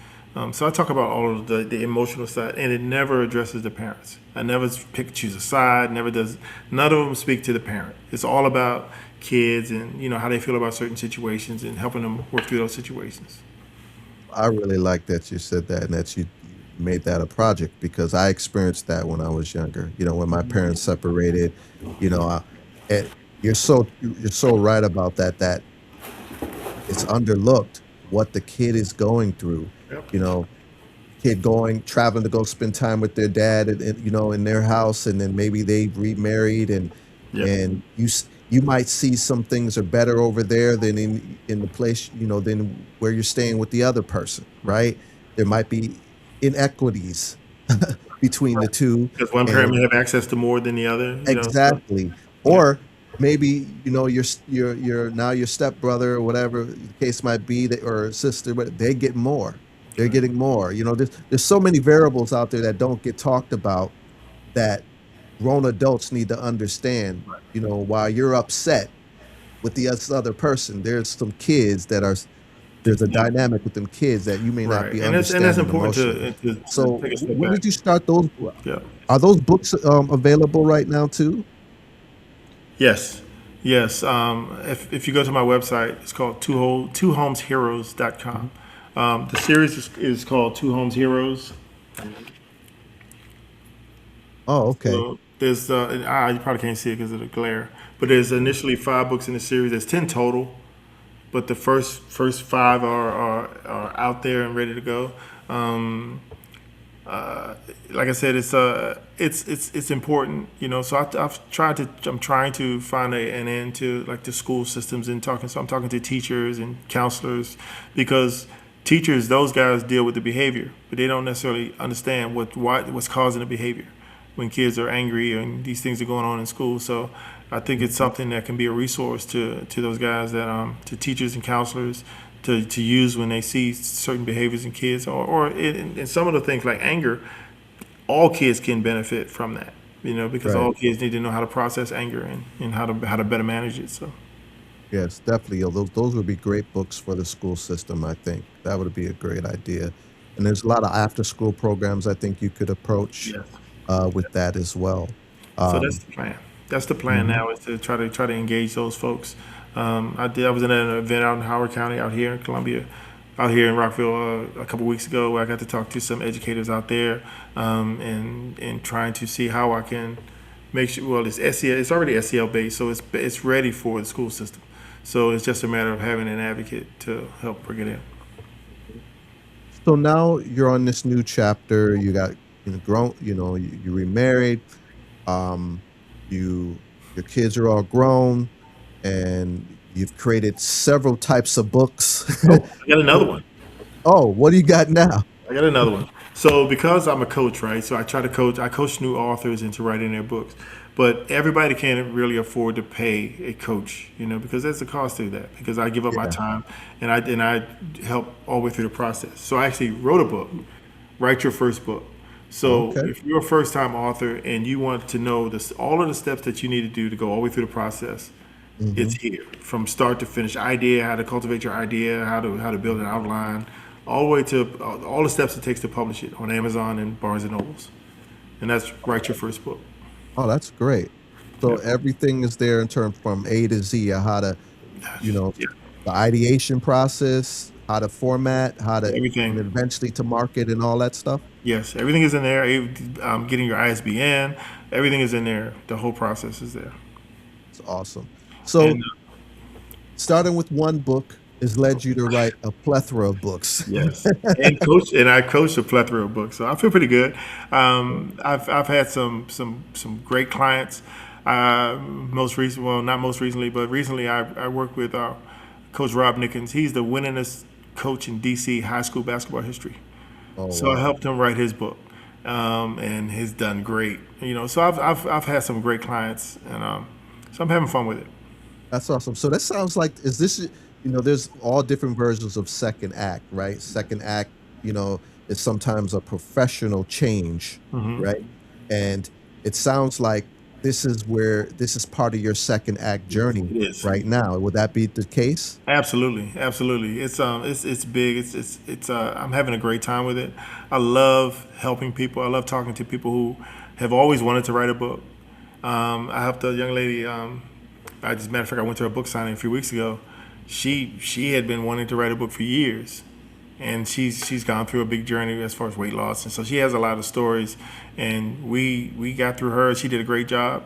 So I talk about all of the emotional side, and it never addresses the parents. I never choose a side. Never does. None of them speak to the parent. It's all about kids and how they feel about certain situations and helping them work through those situations. I really like that you said that and that you made that a project because I experienced that when I was younger. When my parents separated, you know, I, and you're so right about that. That it's underlooked what the kid is going through. Yep. You know, kid going traveling to go spend time with their dad in their house, and then maybe they remarried, and Yep. you might see some things are better over there than in the place than where you're staying with the other person, right? There might be inequities between the two, Because one parent and may have access to more than the other. So exactly. yeah. Or maybe, your now your stepbrother or whatever the case might be, or sister, but they get more. They're Right. getting more. There's so many variables out there that don't get talked about that grown adults need to understand. While you're upset with the other person, there's some kids there's a Exactly. dynamic with them kids that you may not Right. be And that's understanding important emotionally. to So take a step when back. did you start those? Yeah. Are those books available right now too? Yes, yes. If you go to my website, it's called twohomesheroes.com. Mhm. The series is called Two Homes Heroes. Oh, okay. So there's you probably can't see it because of the glare, but there's initially 5 books in the series. There's 10 total, but the first five are out there and ready to go. Um, like I said, it's important, So I'm trying to find an end to like the school systems and talking. So I'm talking to teachers and counselors because teachers, those guys deal with the behavior, but they don't necessarily understand what's causing the behavior when kids are angry and these things are going on in school. So I think it's something that can be a resource to those guys to teachers and counselors to use when they see certain behaviors in kids or in some of the things like anger. All kids can benefit from that, because Right. all kids need to know how to process anger and how to better manage it. So Yes, definitely. Those would be great books for the school system, I think. That would be a great idea. And there's a lot of after school programs I think you could approach yes. with that as well. So that's Um, the plan. That's the plan mhm. now is to try to engage those folks. I was in an event out in Howard County, out here in Columbia, out here in Rockville, a couple weeks ago, where I got to talk to some educators out there, and trying to see how I can make sure. Well, it's SEL. It's already SEL based, so it's ready for the school system. So it's just a matter of having an advocate to help bring it in. So now you're on this new chapter. You got grown. You remarried. Um, you your kids are all grown, and you've created several types of books. Oh, I got another So, one. oh, what do you got now? I got another one. So because I'm a coach, right? So I try to coach. I coach new authors into writing their books, but everybody can't really afford to pay a coach, because there's a cost to that. Because I give up my Yeah. time, and I help all the way through the process. So I actually wrote a book. Write your first book. So Okay. if you're a first time author and you want to know all of the steps that you need to do to go all the way through the process, it's Hmm. here from start to finish. Idea, how to cultivate your idea, how to build an outline, all the way to all the steps it takes to publish it on Amazon and Barnes and Nobles. And that's write your first book. Oh, that's great. So Yep. everything is there in terms from A to Z of how to, you know, Yeah. the ideation process, how to format, how to, and Everything. eventually to market and all that stuff? Yes, everything is in there. Getting your ISBN, everything is in there. The whole process is there. It's awesome. And So starting with one book has led you to write a plethora of books. yes, and I coach a plethora of books, so I feel pretty good. I've had some great clients. Most recent, well, not most recently, but recently I worked with Coach Rob Nickens. He's the winningest coach in DC high school basketball history. Oh, So I wow. helped him write his book, and he's done great. So I've had some great clients, and so I'm having fun with it. That's awesome. So that sounds like, is this, there's all different versions of second act, right? Second act, is sometimes a professional change, right? And it sounds like this is part of your second act journey It is. right now. Would that be the case? Absolutely, absolutely. It's big. It's I'm having a great time with it. I love helping people. I love talking to people who have always wanted to write a book. I helped a young lady. As a matter of fact, I went to a book signing a few weeks ago. She had been wanting to write a book for years, and she's gone through a big journey as far as weight loss, and so she has a lot of stories. And we got through her. She did a great job.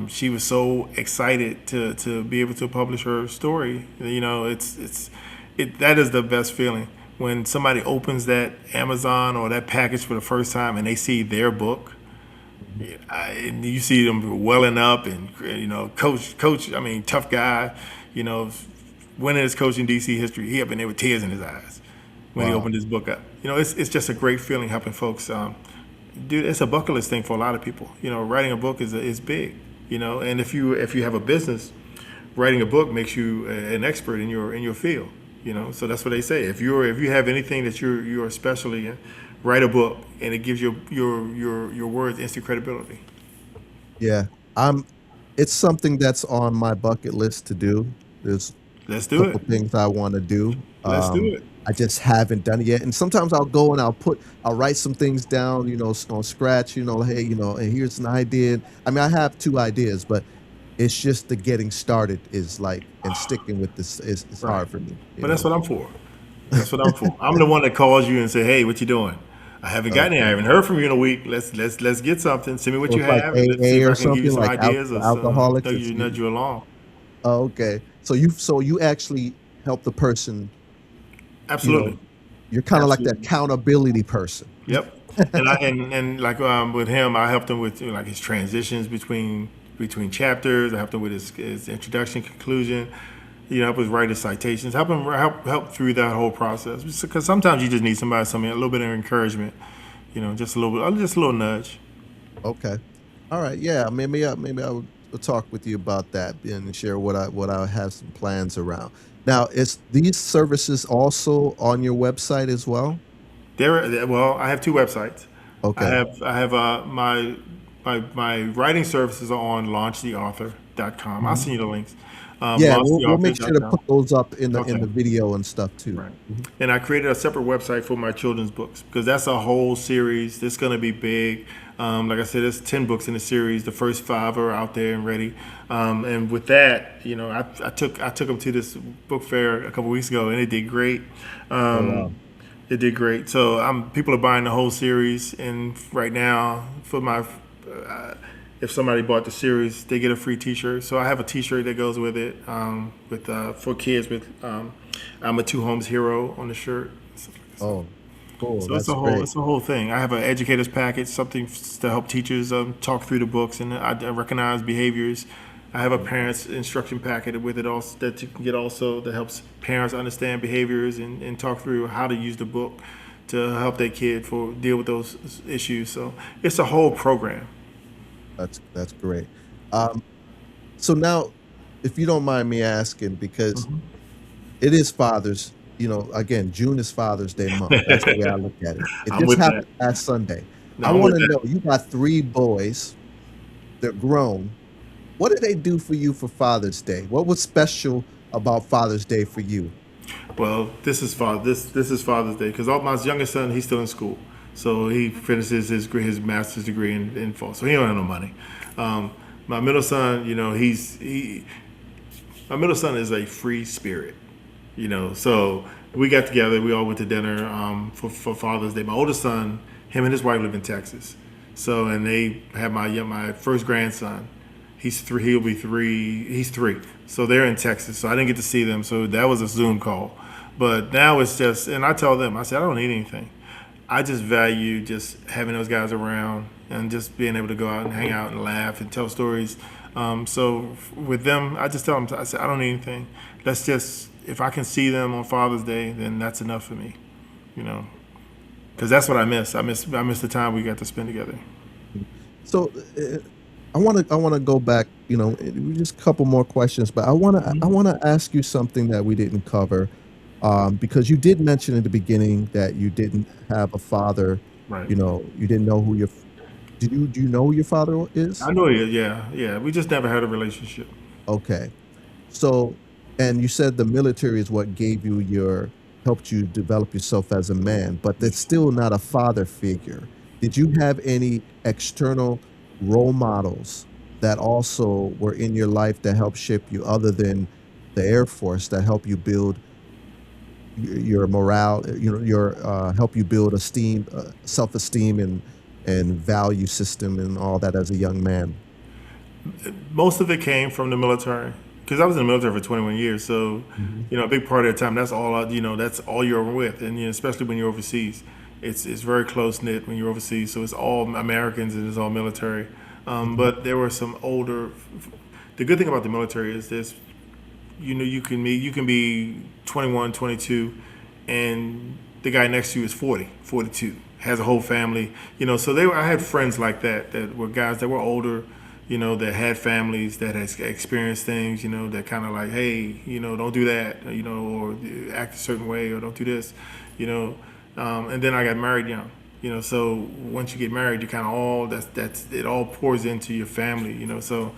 She was so excited to be able to publish her story. That is the best feeling when somebody opens that Amazon or that package for the first time and they see their book. Mhm. And you see them welling up, and coach. I mean, tough guy. You know, winning his coaching DC history. He had been there with tears in his eyes when he Wow. opened his book up. It's just a great feeling helping folks. Dude, it's a bucket list thing for a lot of people. Writing a book is big. And if you have a business, writing a book makes you an expert in your field. So that's what they say. If you have anything that you're especially in, write a book, and it gives your words instant credibility. Yeah. I'm It's something that's on my bucket list to do. There's Let's a do it. couple things I want to do. Let's do it. I just haven't done it yet. And sometimes I'll go and I'll write some things down, on scratch, hey, and here's an idea. I mean, I have two ideas, but it's just the getting started is like, and sticking with this is Right. hard for me, But that's what I'm for. That's what I'm for. I'm the one that calls you and say, "Hey, what you doing? I haven't gotten it. I Okay. haven't heard from you in a week. Let's get something. Send me what So you it's like have, and let's see AA if or I can give you something some like ideas or for alcoholics. nudge you along." Oh, okay. So you actually help the person, you know, Absolutely. you're kind of like the Absolutely. accountability person. Yep. And like with him, I helped him with like his transitions between chapters. I helped him with his introduction, conclusion. Help us write his citations. Help through that whole process. Because sometimes you just need something, a little bit of encouragement. Just a little bit, just a little nudge. Okay. All right. Yeah. Maybe I will talk with you about that and share what I have some plans around. Now, is these services also on your website as well? Well, I have two websites. Okay. I have my writing services are on launchtheauthor.com. I'll Mhm. send you the links. Yeah, we'll make sure to Launchtheauthor.com. put those up in Okay. the video and stuff too. Right. Mhm. And I created a separate website for my children's books because that's a whole series. It's going to be big. Like I said, there's 10 books in the series. The first 5 are out there and ready. And with that, I took them to this book fair a couple weeks ago, and it did great. Oh, wow. It did great. So people are buying the whole series, and right now, if somebody bought the series, they get a free T-shirt. So I have a T-shirt that goes with it, with for kids with "I'm a two homes hero" on the shirt. So, Oh, cool. so That's great. it's a whole thing. I have an educator's package, something to help teachers talk through the books, and I recognize behaviors. I have a parents instruction packet with it also that you can get also that helps parents understand behaviors and talk through how to use the book to help their kid for deal with those issues. So it's a whole program. That's great. Um, so now, if you don't mind me asking, because it is again, June is Father's Day month. That's the way I look at it. It I'm just with that. happened last Sunday. No, I I'm want with to that. know, you got three boys, they're grown. What did they do for you for Father's Day? What was special about Father's Day for you? Well, this is Father's Day because my youngest son he's still in school, so he finishes his master's degree in fall, so he don't have no money. Um, my middle son, my middle son is a free spirit. So we got together. We all went to dinner for Father's Day. My oldest son, him and his wife live in Texas. So and they have my first grandson. He's three. He'll be three. He's three. So they're in Texas. So I didn't get to see them. So that was a Zoom call. But now it's just, and I tell them, I said, I don't need anything. I just value just having those guys around and just being able to go out and hang out and laugh and tell stories. So with them, I just tell them, I said, I don't need anything. Let's just, if I can see them on Father's Day, then that's enough for me, you know, because that's what I miss. I miss the time we got to spend together. So I want to go back, just a couple more questions, but I want to ask you something that we didn't cover, because you did mention in the beginning that you didn't have a father. Right. You didn't know who your do you know who your father is? I know you. Yeah, yeah. We just never had a relationship. Okay. So, and you said the military is what gave you helped you develop yourself as a man, but that's still not a father figure. Did you have any external role models that also were in your life that helped shape you other than the Air Force that help you build your morale, your help you build self-esteem and value system and all that as a young man? Most of it came from the military because I was in the military for 21 years. So, Mhm. a big part of the time, that's all that's all you're with, and especially when you're overseas, it's very close knit when you're overseas. So it's all Americans and it's all military. Mhm. But there were some older. The good thing about the military is this: you can be 21, 22, and the guy next to you is 40, 42, has a whole family. So I had friends like that were guys that were older, that had families, that had experienced things, that kind of like, hey, don't do that, or act a certain way, or don't do this, you know. And then I got married young. So once you get married, you kind of all that's it all pours into your family. So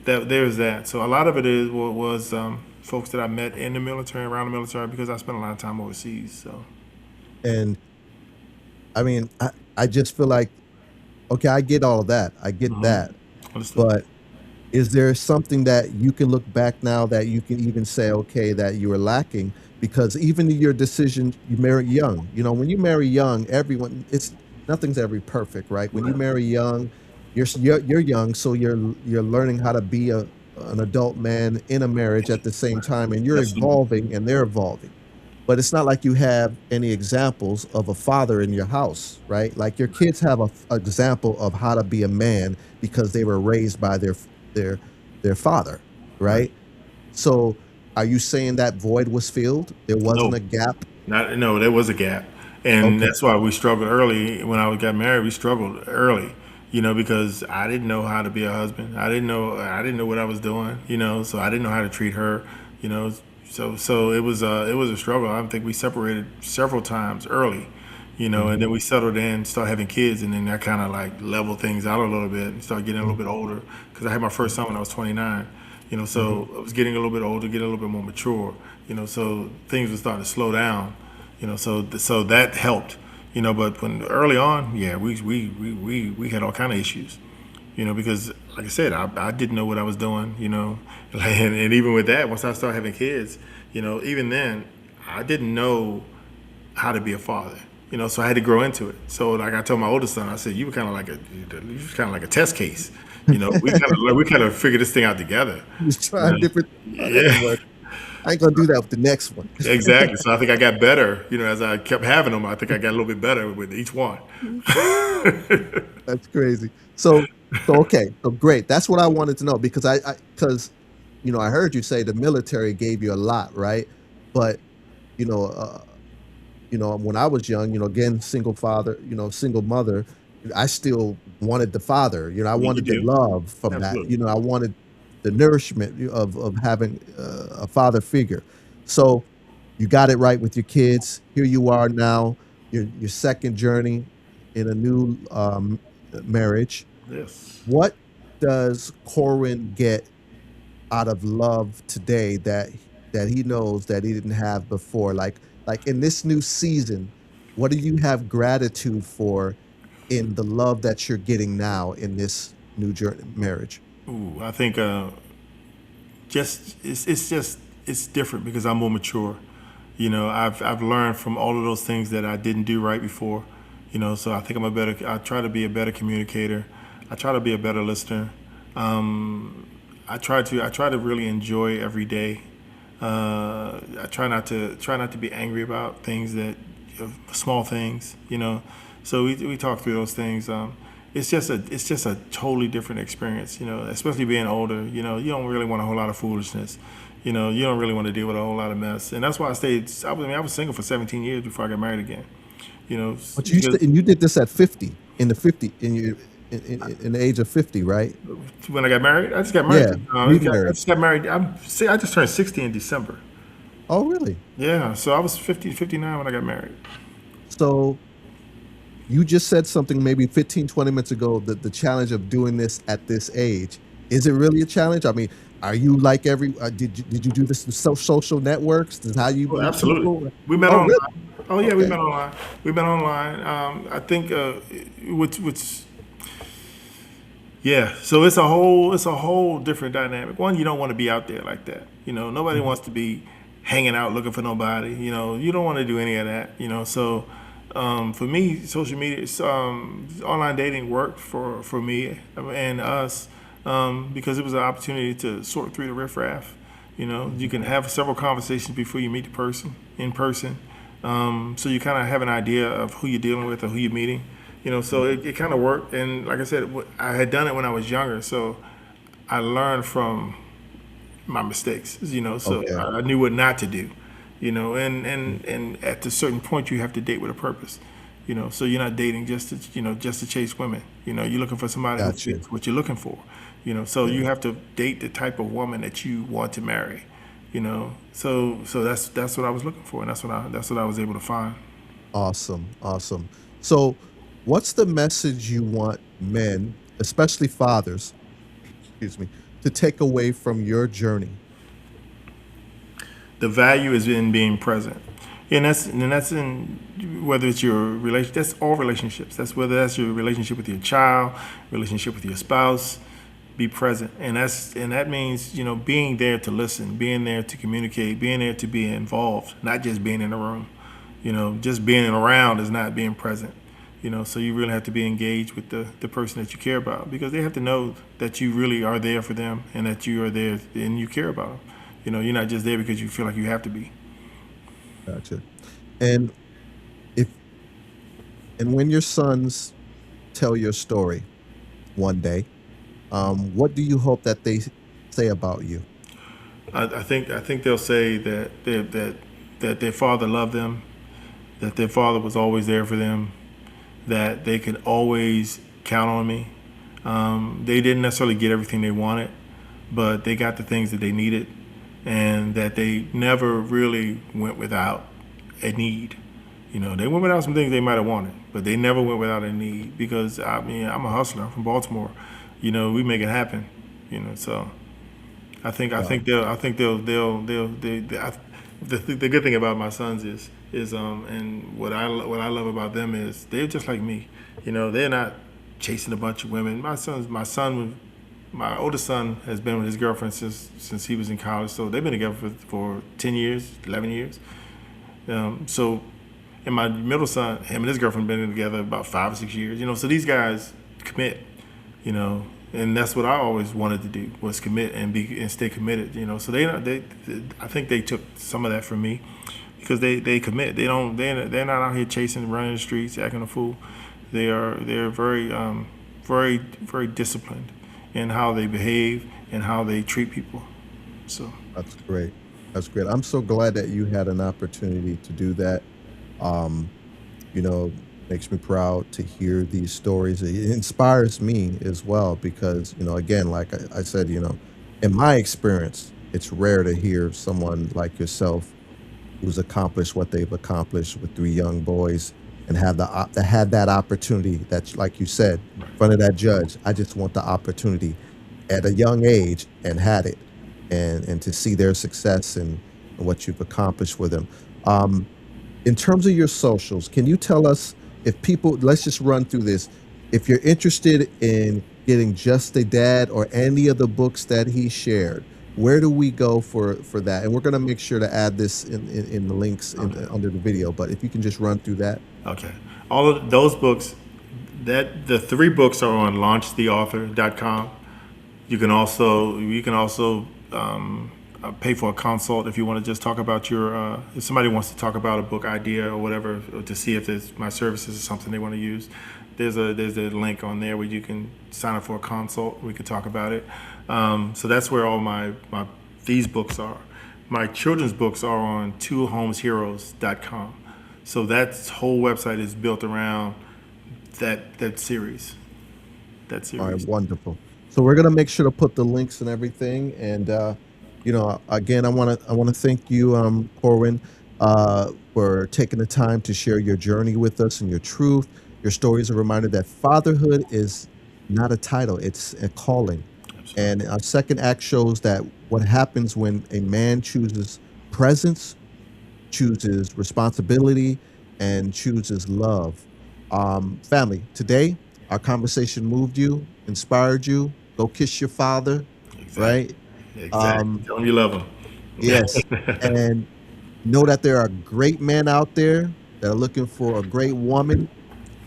that there's that. So a lot of it was folks that I met in the military, around the military, because I spent a lot of time overseas. So And I mean, I just feel like, okay, I get all of that. I get that. understood. But is there something that you can look back now that you can even say, okay, that you were lacking? Because even your decision, you marry young. When you marry young, nothing's ever perfect, right? When you Right. marry young, you're young, so you're learning how to be an adult man in a marriage at the same time, and you're Absolutely. evolving and they're evolving. But it's not like you have any examples of a father in your house, right? Like your kids have a example of how to be a man because they were raised by their their father, Right. right? So are you saying that void was filled? There wasn't No. a gap? Not no. There was a gap, and Okay. that's why we struggled early. When I got married, we struggled early. Because I didn't know how to be a husband. I didn't know what I was doing. So I didn't know how to treat her. You know. So it was a struggle. I think we separated several times early. And Mhm, then we settled in, started having kids, and then that kind of like leveled things out a little bit and started getting a little mhm, bit older because I had my first son when I was 29. mhm, So I was getting a little bit older, getting a little bit more mature. So things were starting to slow down. So that helped. But when early on, yeah, we had all kind of issues. Because like I said, I didn't know what I was doing. And even with that, once I started having kids, even then, I didn't know how to be a father. So I had to grow into it. So like I told my oldest son, I said, you were kind of like a test case. We kind of figured this thing out together. just You trying know? different oh, that Yeah. didn't work. I ain't gonna do that with the next one. Exactly. So I think I got better, as I kept having them. I think I got a little bit better with each one. That's crazy. So okay, so great. That's what I wanted to know because because I heard you say the military gave you a lot, right? But you know, when I was young, again, single father, single mother, I still wanted the father. I You wanted the do. love from that. Absolutely. I wanted the nourishment of having a father figure. So you got it right with your kids. Here you are now, your second journey in a new marriage. Yes. What does Corwin get out of love today that he knows that he didn't have before? Like in this new season, what do you have gratitude for in the love that you're getting now in this new journey marriage? Ooh, I think just it's different because I'm more mature. I've learned from all of those things that I didn't do right before. So I think I try to be a better communicator. I try to be a better listener. I try to really enjoy every day. I try not to be angry about things that small things. So we talk through those things. It's just a totally different experience. Especially being older. You don't really want a whole lot of foolishness. You don't really want to deal with a whole lot of mess, and that's why I stayed. I was single for 17 years before I got married again. But Because you did this at 50, in the 50, in the age of 50, right? when I got married, I just got married. Yeah, I remarried. just got married. I just turned 60 in December. Oh, really? Yeah, so I was 50, 59 when I got married. So you just said something maybe 15, 20 minutes ago, that the challenge of doing this at this age. Is it really a challenge? I mean, are you like did you do this in social networks? Is how you Oh, meet absolutely. people? We met Oh, online. really? Oh yeah, we Okay. met online. We met online. I think which yeah. So it's a whole different dynamic. One, you don't want to be out there like that. Nobody Mhm. wants to be hanging out looking for nobody. You don't want to do any of that. So for me, social media, online dating worked for me and us because it was an opportunity to sort through the riffraff. You Mhm. can have several conversations before you meet the person in person. So you kind of have an idea of who you're dealing with or who you're meeting. So Mhm. it kind of worked. And like I said, I had done it when I was younger, so I learned from my mistakes. So Okay. I knew what not to do. Mhm. And at a certain point, you have to date with a purpose. So you're not dating just to chase women. You're looking for somebody who Got you. fits what you're looking for. So Yeah. you have to date the type of woman that you want to marry. So that's what I was looking for, and that's what I was able to find. Awesome. Awesome. So what's the message you want men, especially fathers, excuse me, to take away from your journey? The value is in being present, and that's in whether it's your relation. That's all relationships. That's whether that's your relationship with your child, relationship with your spouse. Be present, and that means being there to listen, being there to communicate, being there to be involved, not just being in the room. Just being around is not being present. So you really have to be engaged with the person that you care about because they have to know that you really are there for them and that you are there and you care about them. You're not just there because you feel like you have to be. Gotcha. And if and when your sons tell your story one day, what do you hope that they say about you? I think they'll say that their father loved them, that their father was always there for them, that they could always count on me. They didn't necessarily get everything they wanted, but they got the things that they needed, and that they never really went without a need. They went without some things they might have wanted, but they never went without a need because I mean I'm a hustler. I'm from Baltimore. We make it happen. So Wow. I think the good thing about my sons is and what I love about them is they're just like me. They're not chasing a bunch of women. My oldest son has been with his girlfriend since he was in college. So they've been together for 10 years, 11 years. So and my middle son, him and his girlfriend been together about 5 or 6 years. So these guys commit. And that's what I always wanted to do was commit and stay committed. So I think they took some of that from me because they commit. They're not out here chasing, running the streets, acting a fool. They're very disciplined in how they behave and how they treat people. So That's great. That's great. I'm so glad that you had an opportunity to do that. Um, you know, makes me proud to hear these stories. It inspires me as well because, again, like I said, in my experience, it's rare to hear someone like yourself who's accomplished what they've accomplished with three young boys and have to have that opportunity that's like you said in front of that judge. I just want the opportunity at a young age and had it and to see their success and what you've accomplished with them. Um, in terms of your socials, can you tell us if people, let's just run through this. If you're interested in getting Just a Dad or any of the books that he shared, Where do we go for that? And we're gonna make sure to add this in the links in Okay. under the video. But if you can just run through that. Okay. All of those books, that the three books are on launchtheauthor.com. You can also pay for a consult if you want to just talk about your if somebody wants to talk about a book idea or whatever, or to see if my services is something they want to use. There's a link on there where you can sign up for a consult. We could talk about it. So that's where all my these books are. My children's books are on twohomesheroes.com. So that whole website is built around that series. That All right, series. wonderful. So we're gonna make sure to put the links and everything. And again, I wanna thank you, Corwin, for taking the time to share your journey with us and your truth. Your story is a reminder that fatherhood is not a title; it's a calling. Absolutely. And our second act shows that what happens when a man chooses presence, chooses responsibility, and chooses love. Family, today our conversation moved you, inspired you. Go kiss your father, Exactly. right? Exactly. Um, Tell them you love yes, them. and know that there are great men out there that are looking for a great woman,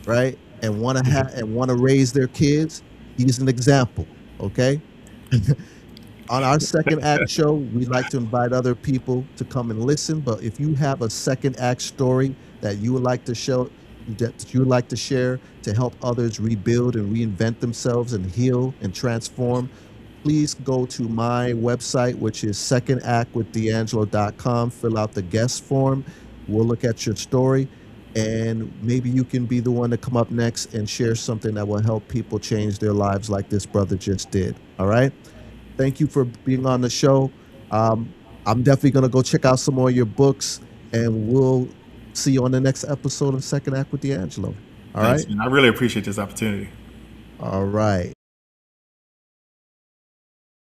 right? And want to raise their kids. He's an example, okay? On our second act show, we like to invite other people to come and listen. But if you have a second act story that you would like to show, that you would like to share to help others rebuild and reinvent themselves and heal and transform, please go to my website, which is secondactwithdeangelo.com. Fill out the guest form. We'll look at your story, and maybe you can be the one to come up next and share something that will help people change their lives like this brother just did. All right. Thank you for being on the show. Um, I'm definitely gonna go check out some more of your books, and we'll see you on the next episode of Second Act with D'Angelo. All Thanks, right. man. I really appreciate this opportunity. All right.